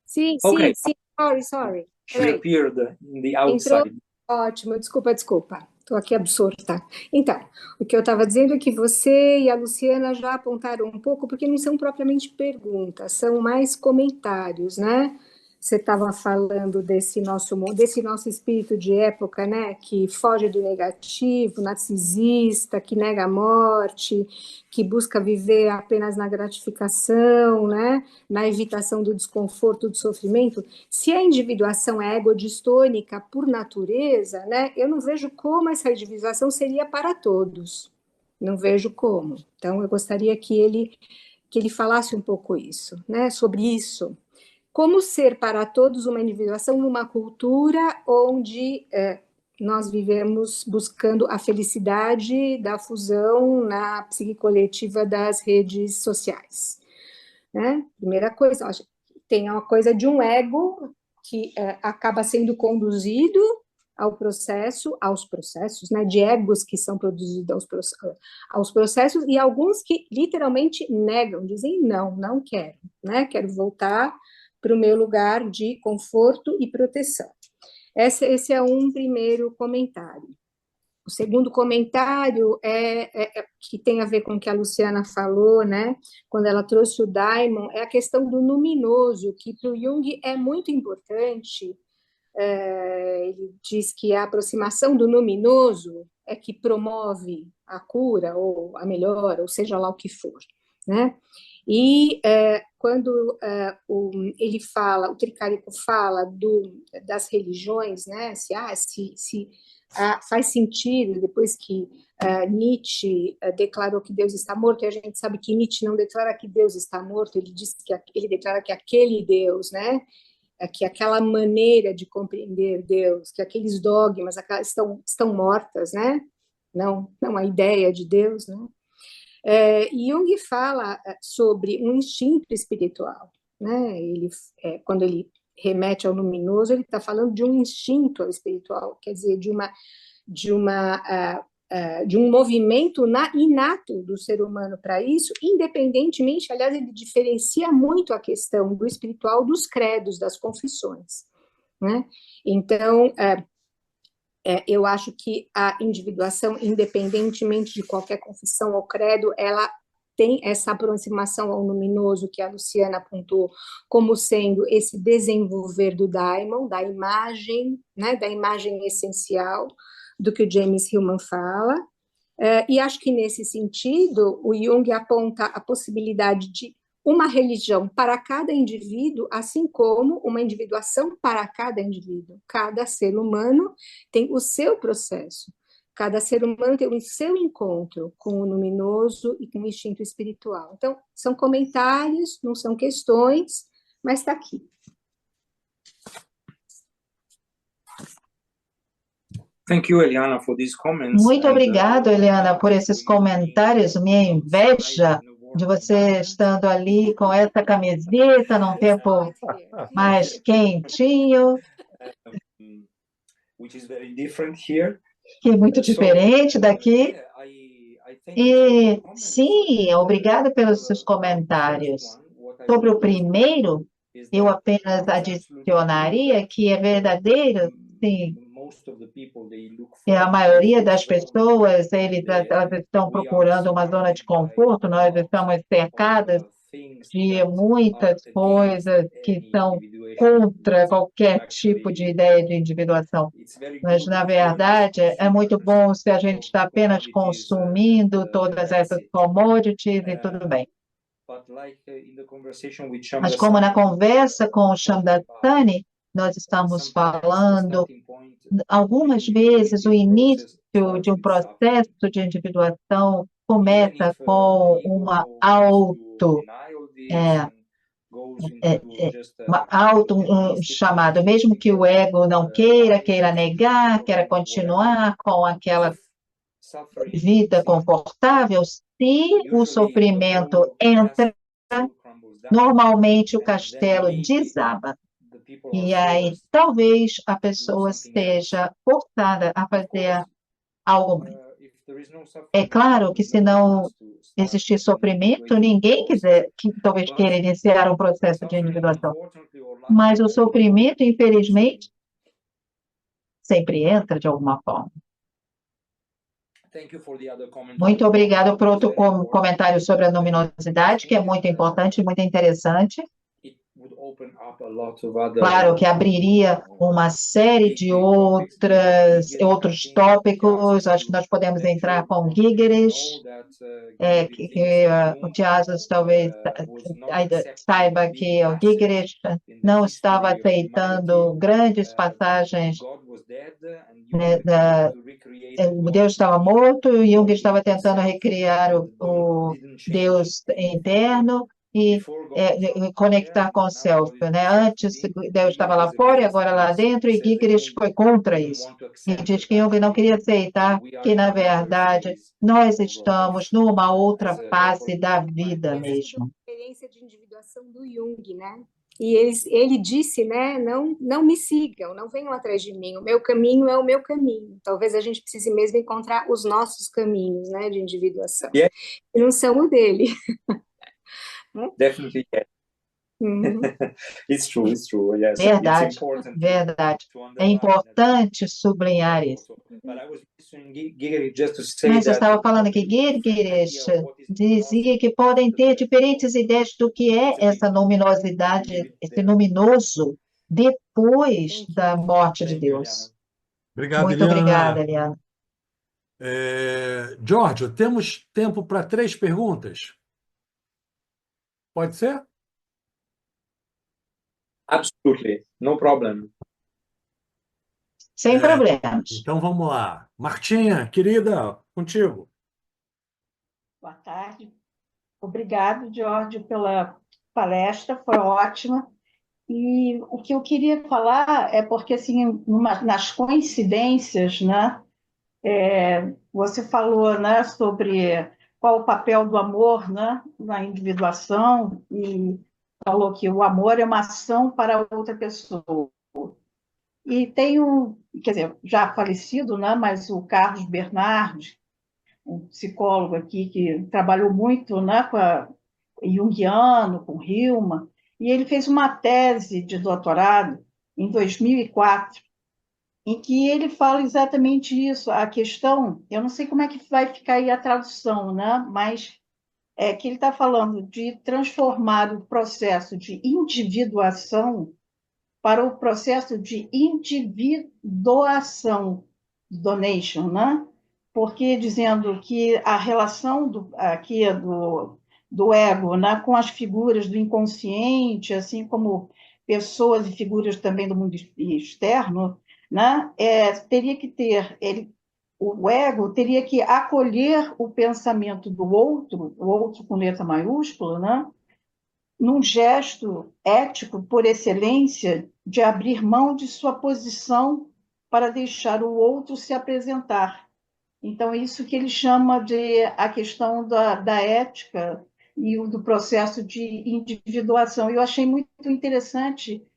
Speaker 5: Sim,
Speaker 4: Ok.
Speaker 5: sim, sorry.
Speaker 4: She
Speaker 5: Peraí.
Speaker 4: appeared in the
Speaker 5: Entrou.
Speaker 4: outside.
Speaker 5: Ótimo, desculpa. Estou aqui absorta. Então, o que eu estava dizendo é que você e a Luciana já apontaram um pouco, porque não são propriamente perguntas, são mais comentários, né? Você estava falando desse nosso espírito de época, né? Que foge do negativo, narcisista, que nega a morte, que busca viver apenas na gratificação, né? Na evitação do desconforto, do sofrimento. Se a individuação é egodistônica por natureza, né, eu não vejo como essa individuação seria para todos. Não vejo como. Então, eu gostaria que ele falasse um pouco isso, né, sobre isso. Como ser para todos uma individuação numa cultura onde nós vivemos buscando a felicidade da fusão na psique coletiva das redes sociais, né? Primeira coisa, tem uma coisa de um ego que acaba sendo conduzido aos processos, né, de egos que são produzidos aos processos, e alguns que literalmente negam, dizem não quero, né, quero voltar para o meu lugar de conforto e proteção. Esse é um primeiro comentário. O segundo comentário que tem a ver com o que a Luciana falou, né? Quando ela trouxe o daimon, é a questão do luminoso, que para o Jung é muito importante. Ele diz que a aproximação do luminoso é que promove a cura ou a melhora, ou seja lá o que for, né? E quando ele fala, o Tricarico fala das religiões, né? Se faz sentido, depois que Nietzsche declarou que Deus está morto, e a gente sabe que Nietzsche não declara que Deus está morto, ele declara que aquele Deus, né, que aquela maneira de compreender Deus, que aqueles dogmas estão mortas, né, não a ideia de Deus, né. Jung fala sobre um instinto espiritual, né, quando ele remete ao luminoso, ele está falando de um instinto espiritual, quer dizer, de um movimento inato do ser humano para isso, independentemente, aliás, ele diferencia muito a questão do espiritual dos credos, das confissões, né? Então, eu acho que a individuação, independentemente de qualquer confissão ou credo, ela tem essa aproximação ao luminoso que a Luciana apontou como sendo esse desenvolver do daimon, da imagem, né, da imagem essencial do que o James Hillman fala, e acho que nesse sentido o Jung aponta a possibilidade de uma religião para cada indivíduo, assim como uma individuação para cada indivíduo. Cada ser humano tem o seu processo. Cada ser humano tem o seu encontro com o luminoso e com o instinto espiritual. Então, são comentários, não são questões, mas está aqui.
Speaker 4: Thank you, Eliana, for these comments.
Speaker 3: Muito obrigado, Eliana, por esses comentários. Minha inveja de você estando ali com essa camiseta num tempo mais quentinho,
Speaker 4: Which is very different here.
Speaker 3: que é muito diferente daqui. E sim, obrigada pelos seus comentários. Sobre o primeiro, eu apenas adicionaria que é verdadeiro, sim, e a maioria das pessoas, elas estão procurando uma zona de conforto, nós estamos cercadas de muitas coisas que são contra qualquer tipo de ideia de individuação. Mas, na verdade, é muito bom se a gente está apenas consumindo todas essas commodities e tudo bem. Mas como na conversa com o Shamdasani, nós estamos falando, algumas vezes o início de um processo de individuação começa com uma chamado, mesmo que o ego não queira negar, queira continuar com aquela vida confortável, se o sofrimento entra, normalmente o castelo desaba. E aí, talvez a pessoa seja forçada a fazer algo. É claro que se não existir sofrimento, ninguém talvez queira iniciar um processo de individuação. Mas o sofrimento, infelizmente, sempre entra de alguma forma. Muito obrigado por outro comentário sobre a luminosidade, que é muito importante, muito interessante. Claro que abriria uma série de outros tópicos. Acho que nós podemos entrar com Gigerish, o Tiago talvez saiba que o Gigerish não estava aceitando grandes passagens, né, Deus estava morto e Jung estava tentando recriar o Deus interno e conectar com o self, né? Antes Deus estava lá fora e agora lá dentro, e Gigerish foi contra isso. E diz que Jung não queria aceitar que, na verdade, nós estamos numa outra fase da vida mesmo.
Speaker 5: A experiência de individuação do Jung, né? E ele disse, né, não me sigam, não venham atrás de mim, o meu caminho é o meu caminho. Talvez a gente precise mesmo encontrar os nossos caminhos, né, de individuação, e não são o dele.
Speaker 4: Definitely, yeah. It's true. Yes,
Speaker 3: verdade. É importante sublinhar isso. Mas eu estava falando que Gigerish dizia que podem ter diferentes ideias do que é essa luminosidade, esse luminoso, depois da morte de Deus.
Speaker 2: Obrigado,
Speaker 3: Muito obrigada, Eliana.
Speaker 2: Giorgio, temos tempo para 3 perguntas? Pode ser?
Speaker 4: Absolutely, no problem.
Speaker 3: Sem problemas.
Speaker 2: Então vamos lá. Martinha, querida, contigo.
Speaker 6: Boa tarde. Obrigado, Giorgio, pela palestra, foi ótima. E o que eu queria falar é porque, assim, nas coincidências, né, você falou, né, sobre qual o papel do amor, né, na individuação, e falou que o amor é uma ação para outra pessoa. E tem quer dizer, já falecido, né, mas o Carlos Bernardi, um psicólogo aqui que trabalhou muito, né, com Jungiano, com Hillman, e ele fez uma tese de doutorado em 2004, em que ele fala exatamente isso, a questão, eu não sei como é que vai ficar aí a tradução, né, mas é que ele está falando de transformar o processo de individuação para o processo de individuação, donation, né? Porque dizendo que a relação do ego, né, com as figuras do inconsciente, assim como pessoas e figuras também do mundo externo, né, teria que ter, o ego teria que acolher o pensamento do outro, o outro com letra maiúscula, né, num gesto ético por excelência de abrir mão de sua posição para deixar o outro se apresentar. Então, isso que ele chama de a questão da ética e do processo de individuação. Eu achei muito interessante,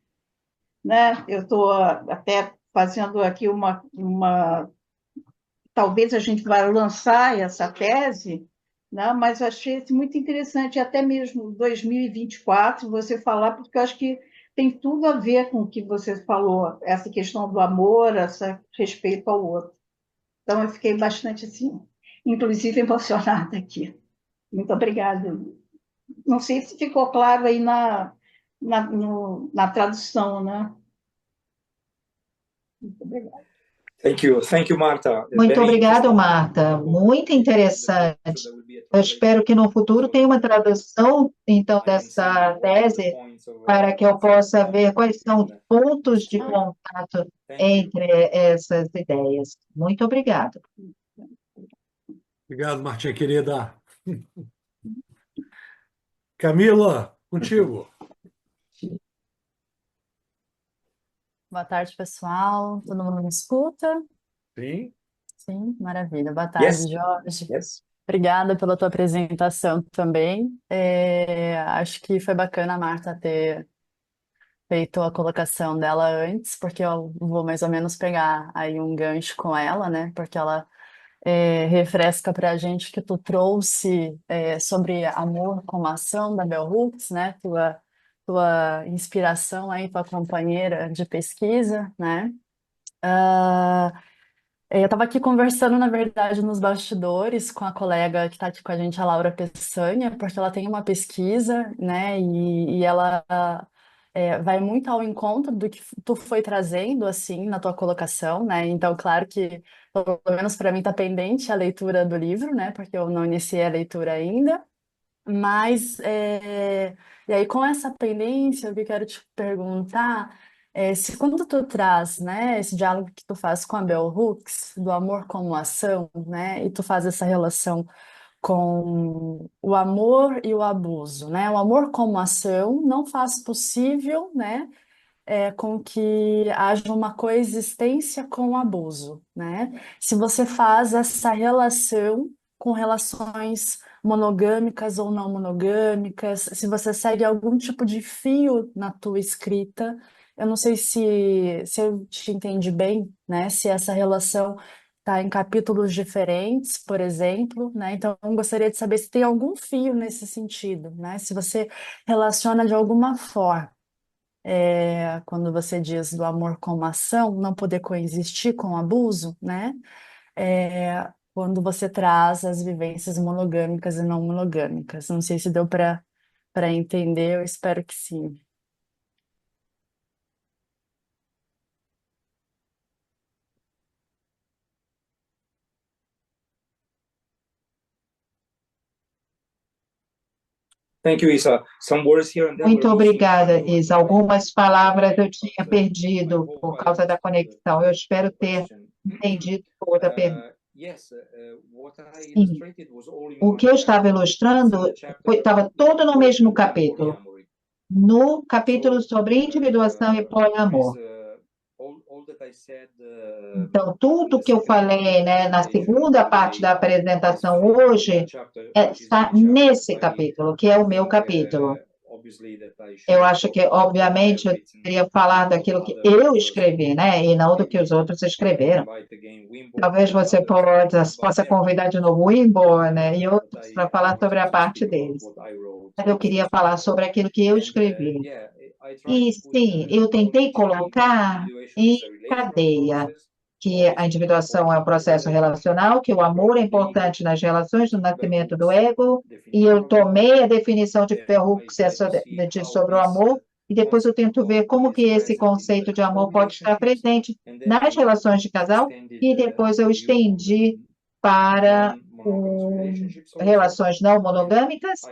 Speaker 6: né? Eu estou até fazendo aqui talvez a gente vá lançar essa tese, né? Mas eu achei assim, muito interessante, até mesmo 2024, você falar, porque eu acho que tem tudo a ver com o que você falou, essa questão do amor, esse respeito ao outro. Então, eu fiquei bastante, assim, inclusive emocionada aqui. Muito obrigada. Não sei se ficou claro aí na tradução, né? Muito obrigada.
Speaker 4: Thank you, Marta.
Speaker 3: Muito
Speaker 4: Very
Speaker 3: obrigado,
Speaker 4: interesting.
Speaker 3: Marta. Muito interessante.
Speaker 4: So there will be a
Speaker 3: Eu
Speaker 4: translation
Speaker 3: espero que no futuro
Speaker 4: for
Speaker 3: tenha uma tradução, então,
Speaker 4: I can send you
Speaker 3: dessa
Speaker 4: all the
Speaker 3: tese,
Speaker 4: points of
Speaker 3: para que eu possa ver quais são os pontos de
Speaker 4: Thank
Speaker 3: contato
Speaker 4: you.
Speaker 3: entre essas ideias. Muito obrigada.
Speaker 2: Obrigado, Martinha querida. Camila, contigo.
Speaker 7: Boa tarde, pessoal. Todo mundo me escuta?
Speaker 2: Sim.
Speaker 7: Sim, maravilha. Boa tarde,
Speaker 4: Yes.
Speaker 7: Jorge.
Speaker 4: Yes.
Speaker 7: Obrigada pela tua apresentação também. Acho que foi bacana a Marta ter feito a colocação dela antes, porque eu vou mais ou menos pegar aí um gancho com ela, né? Porque ela refresca para a gente que tu trouxe sobre amor como ação da Bell Hooks, né? Tua inspiração aí, tua companheira de pesquisa, né? Ah, eu estava aqui conversando, na verdade, nos bastidores com a colega que está aqui com a gente, a Laura Peçanha, porque ela tem uma pesquisa, né, e ela vai muito ao encontro do que tu foi trazendo, assim, na tua colocação, né, então, claro que, pelo menos para mim, está pendente a leitura do livro, né, porque eu não iniciei a leitura ainda, mas, e aí, com essa pendência, o que eu quero te perguntar se quando tu traz, né, esse diálogo que tu faz com a Bell Hooks, do amor como ação, né, e tu faz essa relação com o amor e o abuso, né, o amor como ação não faz possível, né, com que haja uma coexistência com o abuso, né? Se você faz essa relação com relações monogâmicas ou não monogâmicas, se você segue algum tipo de fio na tua escrita, eu não sei se eu te entendi bem, né? Se essa relação está em capítulos diferentes, por exemplo, né? Então, eu gostaria de saber se tem algum fio nesse sentido, né? Se você relaciona de alguma forma quando você diz do amor como ação, não poder coexistir com o abuso, né? Quando você traz as vivências monogâmicas e não monogâmicas. Não sei se deu para entender, eu espero que sim.
Speaker 4: Thank you, Isa. Some words here and there
Speaker 3: Muito
Speaker 4: were missing.
Speaker 3: obrigada, Isa. Algumas palavras eu tinha perdido por causa da conexão. Eu espero ter entendido toda a pergunta.
Speaker 4: Yes, what I
Speaker 3: Sim.
Speaker 4: illustrated was all in
Speaker 3: O
Speaker 4: one
Speaker 3: que eu
Speaker 4: chapter.
Speaker 3: estava ilustrando estava todo no mesmo capítulo, no capítulo sobre individuação e poliamor.
Speaker 4: All that I said,
Speaker 3: Então, tudo que eu falei, né, na segunda parte da apresentação hoje está nesse capítulo, que é o meu capítulo. Eu acho que, obviamente, eu deveria falar daquilo que eu escrevi, né, e não do que os outros escreveram. Talvez você possa convidar de novo o Wimborne, né, e outros para falar sobre a parte deles. Mas eu queria falar sobre aquilo que eu escrevi. E, sim, eu tentei colocar em cadeia que a individuação é um processo relacional, que o amor é importante nas relações do nascimento do ego, e eu tomei a definição de Bell Hooks sobre o amor, e depois eu tento ver como que esse conceito de amor pode estar presente nas relações de casal, e depois eu estendi para relações não monogâmicas,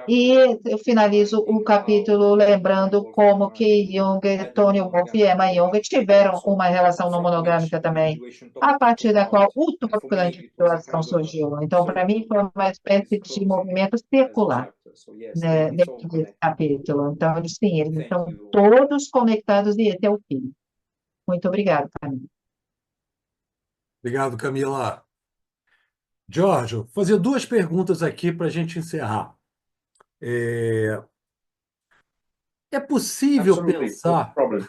Speaker 3: e eu finalizo o capítulo lembrando como que Jung, Tony Wolff e Emma Jung tiveram uma relação não monogâmica também, a partir da qual o tópico da individuação surgiu. Então, para mim, foi uma espécie de movimento circular, né, dentro desse capítulo. Então, sim, eles estão todos conectados e esse é o fim. Muito obrigada, Camila.
Speaker 2: Obrigado, Camila. Jorge, vou fazer duas perguntas aqui para a gente encerrar. É possível
Speaker 4: Absolutely, no
Speaker 2: pensar,
Speaker 4: problem.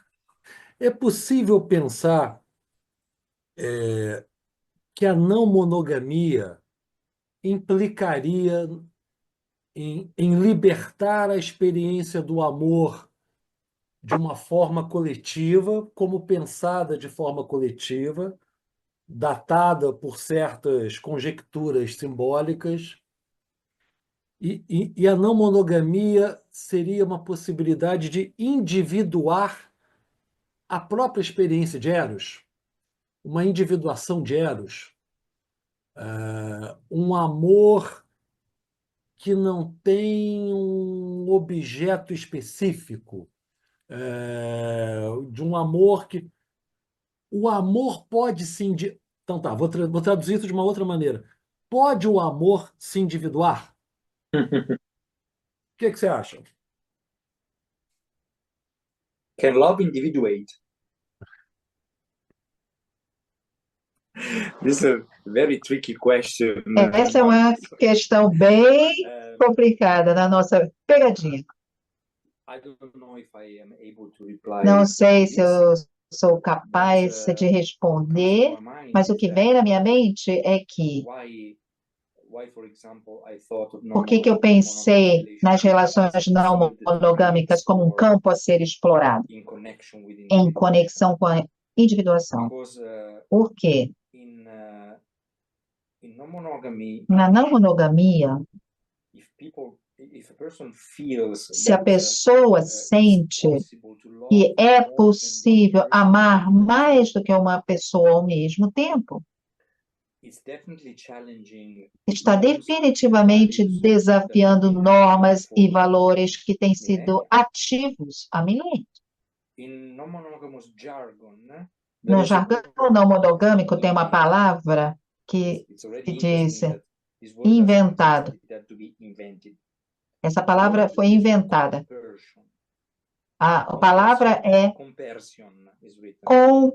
Speaker 2: é possível pensar que a não monogamia implicaria em libertar a experiência do amor de uma forma coletiva, como pensada de forma coletiva, datada por certas conjecturas simbólicas, e a não monogamia seria uma possibilidade de individuar a própria experiência de Eros, uma individuação de Eros, um amor que não tem um objeto específico, de um amor que... O amor pode se... Então tá, vou traduzir isso de uma outra maneira. Pode o amor se individuar? O que você acha?
Speaker 4: Can love individuate? This is a very tricky question.
Speaker 3: Essa é uma questão bem complicada na nossa pegadinha.
Speaker 4: I don't know if I am able to reply
Speaker 3: Não sei se
Speaker 4: this,
Speaker 3: eu sou capaz de responder, mas o que vem na minha mente é que
Speaker 4: why, for example, I thought of
Speaker 3: por que eu pensei nas relações não monogâmicas como um campo a ser explorado,
Speaker 4: in connection with
Speaker 3: em conexão com a individuação?
Speaker 4: because
Speaker 3: Por quê?
Speaker 4: in non-monogamy,
Speaker 3: Na não monogamia,
Speaker 4: if a person feels
Speaker 3: se a
Speaker 4: that,
Speaker 3: pessoa
Speaker 4: it's
Speaker 3: sente
Speaker 4: possible to love
Speaker 3: que é
Speaker 4: more than one
Speaker 3: possível
Speaker 4: person,
Speaker 3: amar mais do que uma pessoa ao mesmo tempo,
Speaker 4: it's definitely challenging
Speaker 3: está
Speaker 4: norms,
Speaker 3: definitivamente
Speaker 4: values
Speaker 3: desafiando
Speaker 4: that have been
Speaker 3: normas e
Speaker 4: for
Speaker 3: valores que têm sido
Speaker 4: millennia.
Speaker 3: ativos há milênios.
Speaker 4: In non-monogamous jargon,
Speaker 3: No
Speaker 4: there is a
Speaker 3: jargão
Speaker 4: word
Speaker 3: não monogâmico tem uma
Speaker 4: invented.
Speaker 3: palavra que
Speaker 4: It's already
Speaker 3: se
Speaker 4: interesting
Speaker 3: diz
Speaker 4: that this word doesn't
Speaker 3: inventado.
Speaker 4: exist, it had to be invented.
Speaker 3: Essa
Speaker 4: The
Speaker 3: palavra
Speaker 4: word
Speaker 3: foi
Speaker 4: is
Speaker 3: inventada.
Speaker 4: compersion.
Speaker 3: A palavra é
Speaker 4: Compersion is written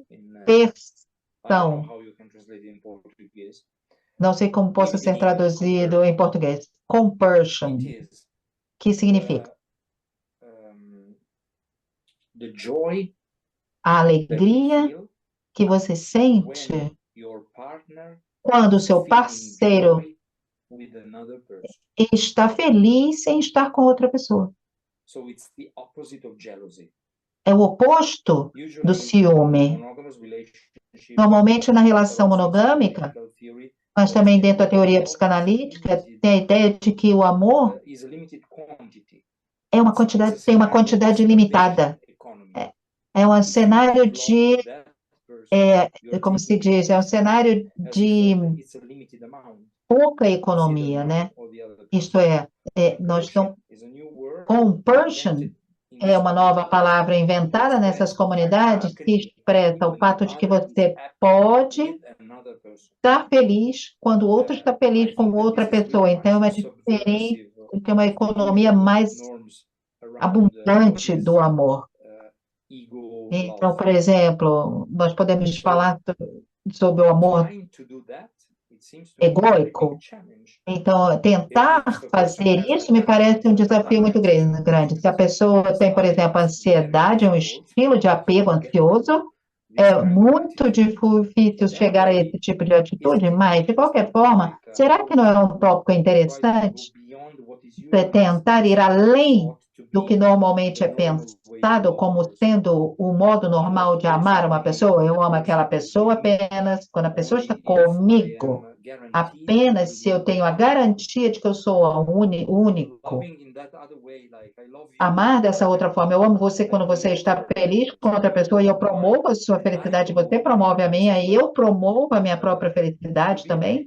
Speaker 4: in, I don't know
Speaker 3: compersão.
Speaker 4: how you can translate it in Portuguese.
Speaker 3: Não sei como possa
Speaker 4: Maybe
Speaker 3: ser
Speaker 4: the English
Speaker 3: traduzido em português. Compersion,
Speaker 4: It is
Speaker 3: que significa
Speaker 4: the joy
Speaker 3: a
Speaker 4: that you
Speaker 3: alegria
Speaker 4: feel
Speaker 3: que você sente
Speaker 4: when your partner
Speaker 3: quando o
Speaker 4: is
Speaker 3: seu
Speaker 4: feeling
Speaker 3: parceiro
Speaker 4: joy with another person.
Speaker 3: está feliz sem estar com outra pessoa.
Speaker 4: So it's the opposite of jealousy.
Speaker 3: É o oposto do
Speaker 4: Usually,
Speaker 3: ciúme.
Speaker 4: monogamous relationship,
Speaker 3: Normalmente, na
Speaker 4: but
Speaker 3: relação
Speaker 4: also in
Speaker 3: monogâmica,
Speaker 4: psychological theory,
Speaker 3: mas também dentro da teoria psicanalítica, tem a ideia de que o amor
Speaker 4: is a limited quantity.
Speaker 3: é uma
Speaker 4: It's a
Speaker 3: quantidade, tem uma
Speaker 4: scenario of
Speaker 3: quantidade limitada.
Speaker 4: starvation economy.
Speaker 3: É um
Speaker 4: If you
Speaker 3: cenário
Speaker 4: love
Speaker 3: de,
Speaker 4: that person, you're
Speaker 3: como se
Speaker 4: treating
Speaker 3: diz, é um cenário
Speaker 4: as
Speaker 3: de
Speaker 4: if it's a limited amount.
Speaker 3: pouca
Speaker 4: It's either
Speaker 3: economia,
Speaker 4: one
Speaker 3: né?
Speaker 4: or the other
Speaker 3: Isto
Speaker 4: person.
Speaker 3: nós estamos...
Speaker 4: Compersion is a new word
Speaker 3: Compersion
Speaker 4: invented in
Speaker 3: é
Speaker 4: this
Speaker 3: uma nova
Speaker 4: community.
Speaker 3: palavra inventada nessas comunidades que expressa o fato de que você pode
Speaker 4: With another person.
Speaker 3: estar feliz quando o outro está feliz
Speaker 4: I
Speaker 3: com
Speaker 4: think that
Speaker 3: outra
Speaker 4: this is
Speaker 3: pessoa.
Speaker 4: very
Speaker 3: Então, é uma
Speaker 4: much
Speaker 3: diferença,
Speaker 4: subversive
Speaker 3: que é uma
Speaker 4: of the
Speaker 3: economia
Speaker 4: usual
Speaker 3: mais
Speaker 4: norms around,
Speaker 3: abundante
Speaker 4: what is,
Speaker 3: do amor.
Speaker 4: ego,
Speaker 3: Então,
Speaker 4: love.
Speaker 3: por exemplo, nós podemos falar sobre o amor
Speaker 4: Trying to do that, it seems to be a very
Speaker 3: egóico.
Speaker 4: big challenge.
Speaker 3: Então, tentar
Speaker 4: If a person
Speaker 3: fazer
Speaker 4: has
Speaker 3: isso me parece um desafio muito grande. Se a pessoa tem, por exemplo, ansiedade, um estilo de apego ansioso, é muito difícil chegar a esse tipo de atitude, mas, de qualquer forma, será que não é um tópico interessante tentar ir além do que normalmente é pensado como sendo o modo normal de amar uma pessoa? Eu amo aquela pessoa apenas quando a pessoa está comigo, apenas se eu tenho a garantia de que eu sou o único. Amar dessa outra forma. Eu amo você quando você está feliz com outra pessoa e eu promovo a sua felicidade, você promove a minha e eu promovo a minha própria felicidade também.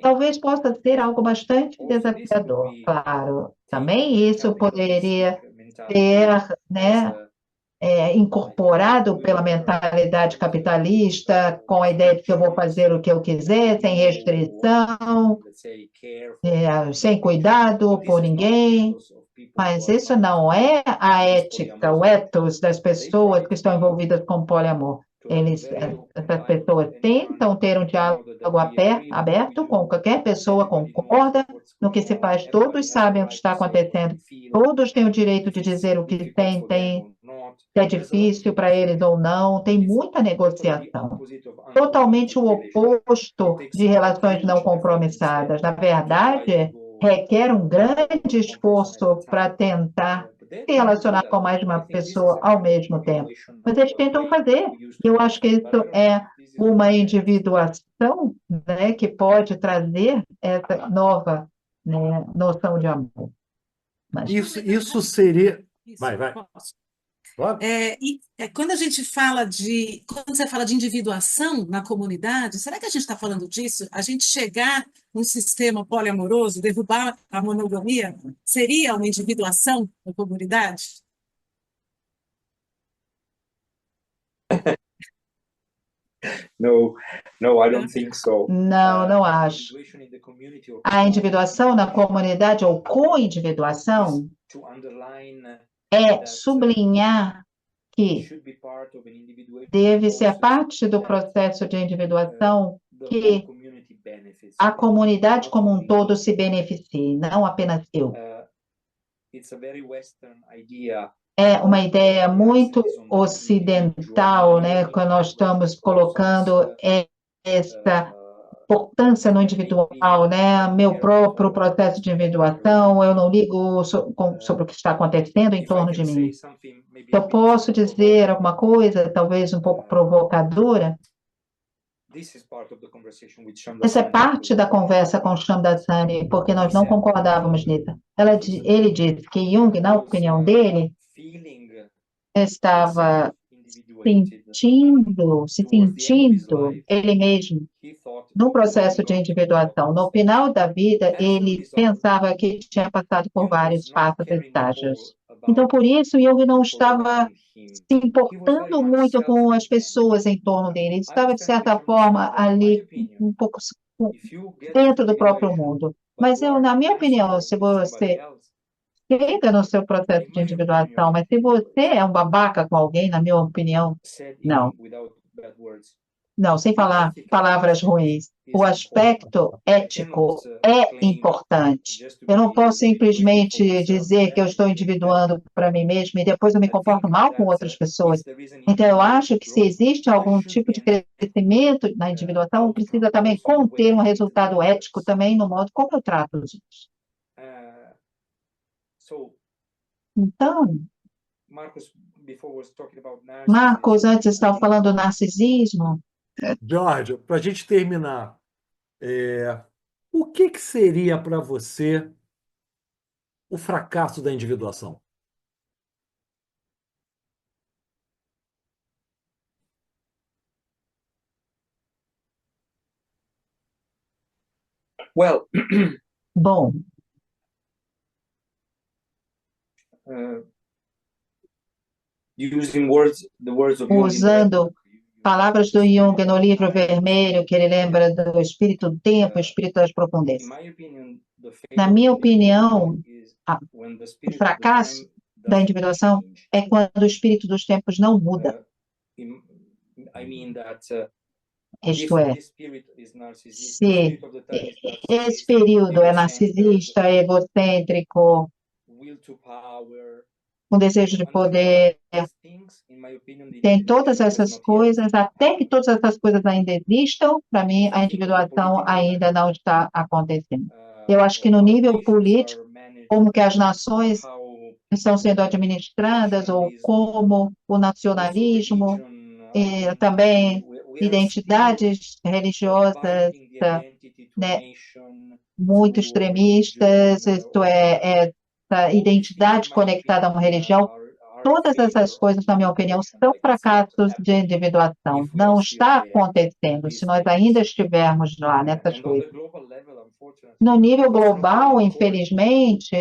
Speaker 3: Talvez possa ser algo bastante desafiador, claro. Também isso poderia ser, né, incorporado pela mentalidade capitalista, com a ideia de que eu vou fazer o que eu quiser, sem restrição, sem cuidado por ninguém. Mas isso não é a ética, o ethos das pessoas que estão envolvidas com poliamor. Essas pessoas tentam ter um diálogo aberto com qualquer pessoa, concorda no que se faz, todos sabem o que está acontecendo, todos têm o direito de dizer o que sentem, se é difícil para eles ou não, tem muita negociação. Totalmente o oposto de relações não compromissadas. Na verdade, requer um grande esforço para tentar se relacionar com mais de uma pessoa ao mesmo tempo. Mas eles tentam fazer. Eu acho que isso é uma individuação, né, que pode trazer essa nova, né, noção de amor. Mas
Speaker 2: Isso seria.
Speaker 1: Isso,
Speaker 2: Vai, vai.
Speaker 1: posso.
Speaker 2: Claro.
Speaker 1: Quando quando você fala de individuação na comunidade, será que a gente está falando disso? A gente chegar num sistema poliamoroso, derrubar a monogamia, seria uma individuação na comunidade?
Speaker 4: No, I don't think so.
Speaker 3: não acho. A individuação na comunidade ou co-individuação é sublinhar que deve ser parte do processo de individuação que a comunidade como um todo se beneficie, não apenas eu. É uma ideia muito ocidental, né, quando nós estamos colocando essa importância no individual, né, meu próprio processo de individuação, eu não ligo sobre o que está acontecendo em torno de mim. Eu posso dizer alguma coisa, talvez um pouco provocadora? Essa é parte da conversa com Shamdasani, porque nós não concordávamos nisso. Ele disse que Jung, na opinião dele, estava se sentindo ele mesmo no processo de individuação. No final da vida, ele pensava que tinha passado por vários passos e estágios. Então, por isso, Jung não estava se importando muito com as pessoas em torno dele. Ele estava, de certa forma, ali um pouco dentro do próprio mundo. Mas na minha opinião, se você chega no seu processo de individuação, mas se você é um babaca com alguém, na minha opinião, não. Não, sem falar palavras ruins. O aspecto ético é importante. Eu não posso simplesmente dizer que eu estou individuando para mim mesmo e depois eu me comporto mal com outras pessoas. Então, eu acho que se existe algum tipo de crescimento na individuação, precisa também conter um resultado ético também no modo como eu trato os outros. Então, Marcos, antes estava falando do narcisismo.
Speaker 2: Jorge, para a gente terminar, o que seria para você o fracasso da individuação?
Speaker 4: Well,
Speaker 3: Bom, usando palavras do Jung no livro vermelho, que ele lembra do espírito do tempo, o espírito das profundezas. Na minha opinião, o fracasso da individuação é quando o espírito dos tempos não muda. Isto é, se esse período é narcisista, egocêntrico, um desejo de poder, tem todas essas coisas, até que todas essas coisas ainda existam, para mim, a individuação ainda não está acontecendo. Eu acho que no nível político, como que as nações estão sendo administradas, ou como o nacionalismo, e também identidades religiosas, né, muito extremistas, isto é, essa identidade conectada a uma religião, todas essas coisas, na minha opinião, são fracassos de individuação. Não está acontecendo se nós ainda estivermos lá nessas coisas. No nível global, infelizmente,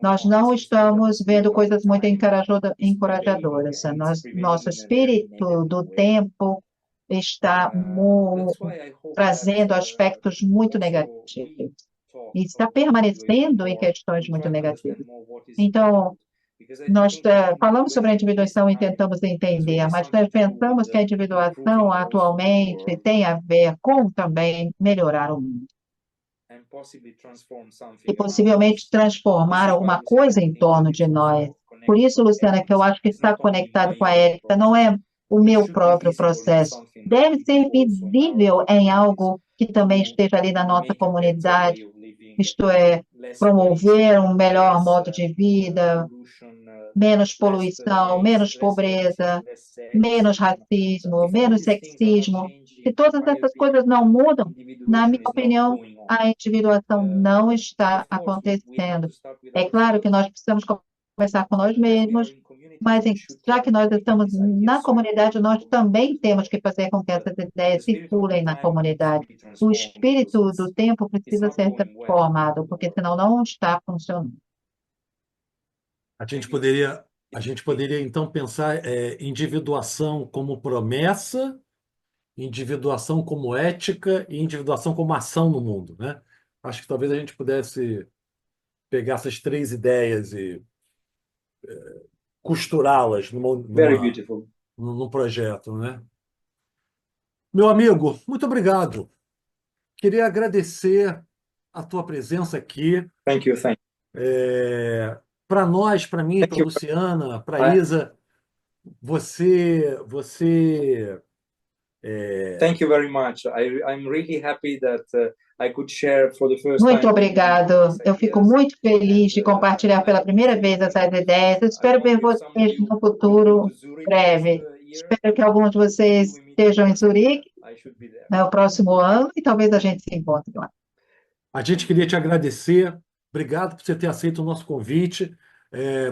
Speaker 3: nós não estamos vendo coisas muito encorajadoras. Nosso espírito do tempo está trazendo aspectos muito negativos. E está permanecendo em questões muito negativas. Então, nós falamos sobre a individuação e tentamos entender, mas nós pensamos que a individuação atualmente tem a ver com também melhorar o mundo. E possivelmente transformar alguma coisa em torno de nós. Por isso, Luciana, que eu acho que estar conectado com a ética não é o meu próprio processo. Deve ser visível em algo que também esteja ali na nossa comunidade, isto é, promover um melhor modo de vida, menos poluição, menos pobreza, menos racismo, menos sexismo. Se todas essas coisas não mudam, na minha opinião, a individuação não está acontecendo. É claro que nós precisamos começar com nós mesmos, mas já que nós estamos na comunidade, nós também temos que fazer com que essas ideias circulem na comunidade. O espírito do tempo precisa ser transformado, porque senão não está funcionando.
Speaker 2: A gente poderia então pensar individuação como promessa, individuação como ética e individuação como ação no mundo, né? Acho que talvez a gente pudesse pegar essas três ideias e costurá-las num projeto, né? Meu amigo, muito obrigado. Queria agradecer a tua presença aqui.
Speaker 4: Thank you.
Speaker 2: Para nós, para mim, para a Luciana, para a Isa, você
Speaker 4: Thank you very much. I'm really happy that I could share for the first
Speaker 3: Muito
Speaker 4: time.
Speaker 3: obrigado. Eu fico muito feliz de compartilhar pela primeira vez essas ideias. Eu espero ver vocês no futuro breve. Espero que alguns de vocês estejam em Zurique no próximo ano e talvez a gente se encontre lá.
Speaker 2: A gente queria te agradecer. Obrigado por você ter aceito o nosso convite.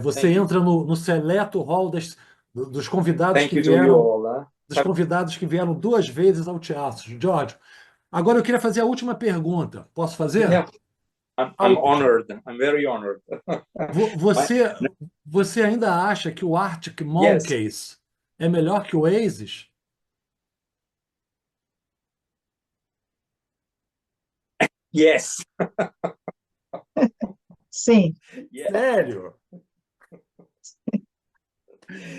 Speaker 2: Você entra no seleto hall dos convidados
Speaker 4: Thank
Speaker 2: que
Speaker 4: you to you
Speaker 2: vieram,
Speaker 4: all.
Speaker 2: dos convidados que vieram 2 vezes ao teatro. Jorge, agora eu queria fazer a última pergunta. Posso fazer?
Speaker 4: Yeah. I'm honored. I'm very honored.
Speaker 2: Você ainda acha que o Arctic Monkeys é melhor que o Oasis?
Speaker 4: Yes.
Speaker 3: Sim.
Speaker 2: Sério?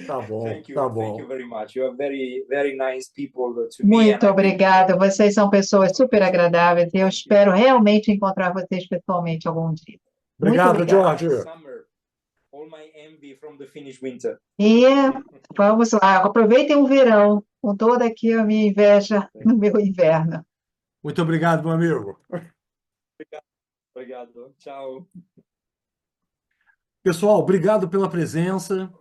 Speaker 2: Tá bom,
Speaker 4: Thank you.
Speaker 2: tá bom.
Speaker 4: Thank you very much. You are very, very nice people to me.
Speaker 3: Muito obrigada. Vocês são pessoas super agradáveis e eu espero realmente encontrar vocês pessoalmente algum dia.
Speaker 2: Obrigado,
Speaker 3: Muito obrigada.
Speaker 2: Jorge.
Speaker 4: All my envy from the Finnish winter.
Speaker 3: E vamos lá, aproveitem o verão, com toda aqui a minha inveja no meu inverno.
Speaker 2: Muito obrigado, meu amigo.
Speaker 4: Obrigado. Tchau.
Speaker 2: Pessoal, obrigado pela presença.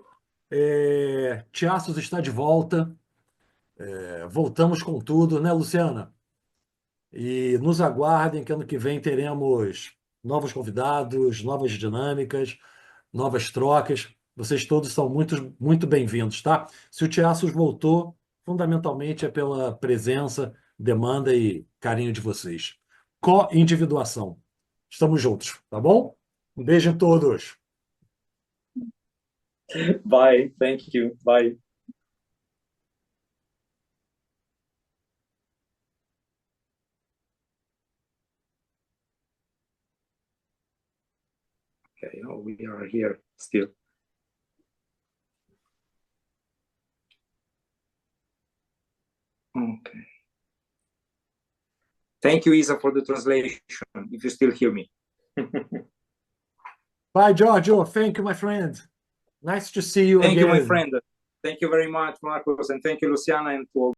Speaker 2: Tiaços está de volta. Voltamos com tudo, né, Luciana? E nos aguardem que ano que vem teremos novos convidados, novas dinâmicas, novas trocas. Vocês todos são muito, muito bem-vindos, tá? Se o Tiaços voltou, fundamentalmente é pela presença, demanda e carinho de vocês. Co-individuação. Estamos juntos, tá bom? Um beijo em todos.
Speaker 4: Bye. Thank you. Bye. Okay, we are here still. Okay. Thank you, Isa, for the translation, if you still hear me.
Speaker 2: Bye, Giorgio. Thank you, my friend. Nice to see you again.
Speaker 4: Thank you, my friend. Thank you very much, Marcos, and thank you, Luciana, and to all.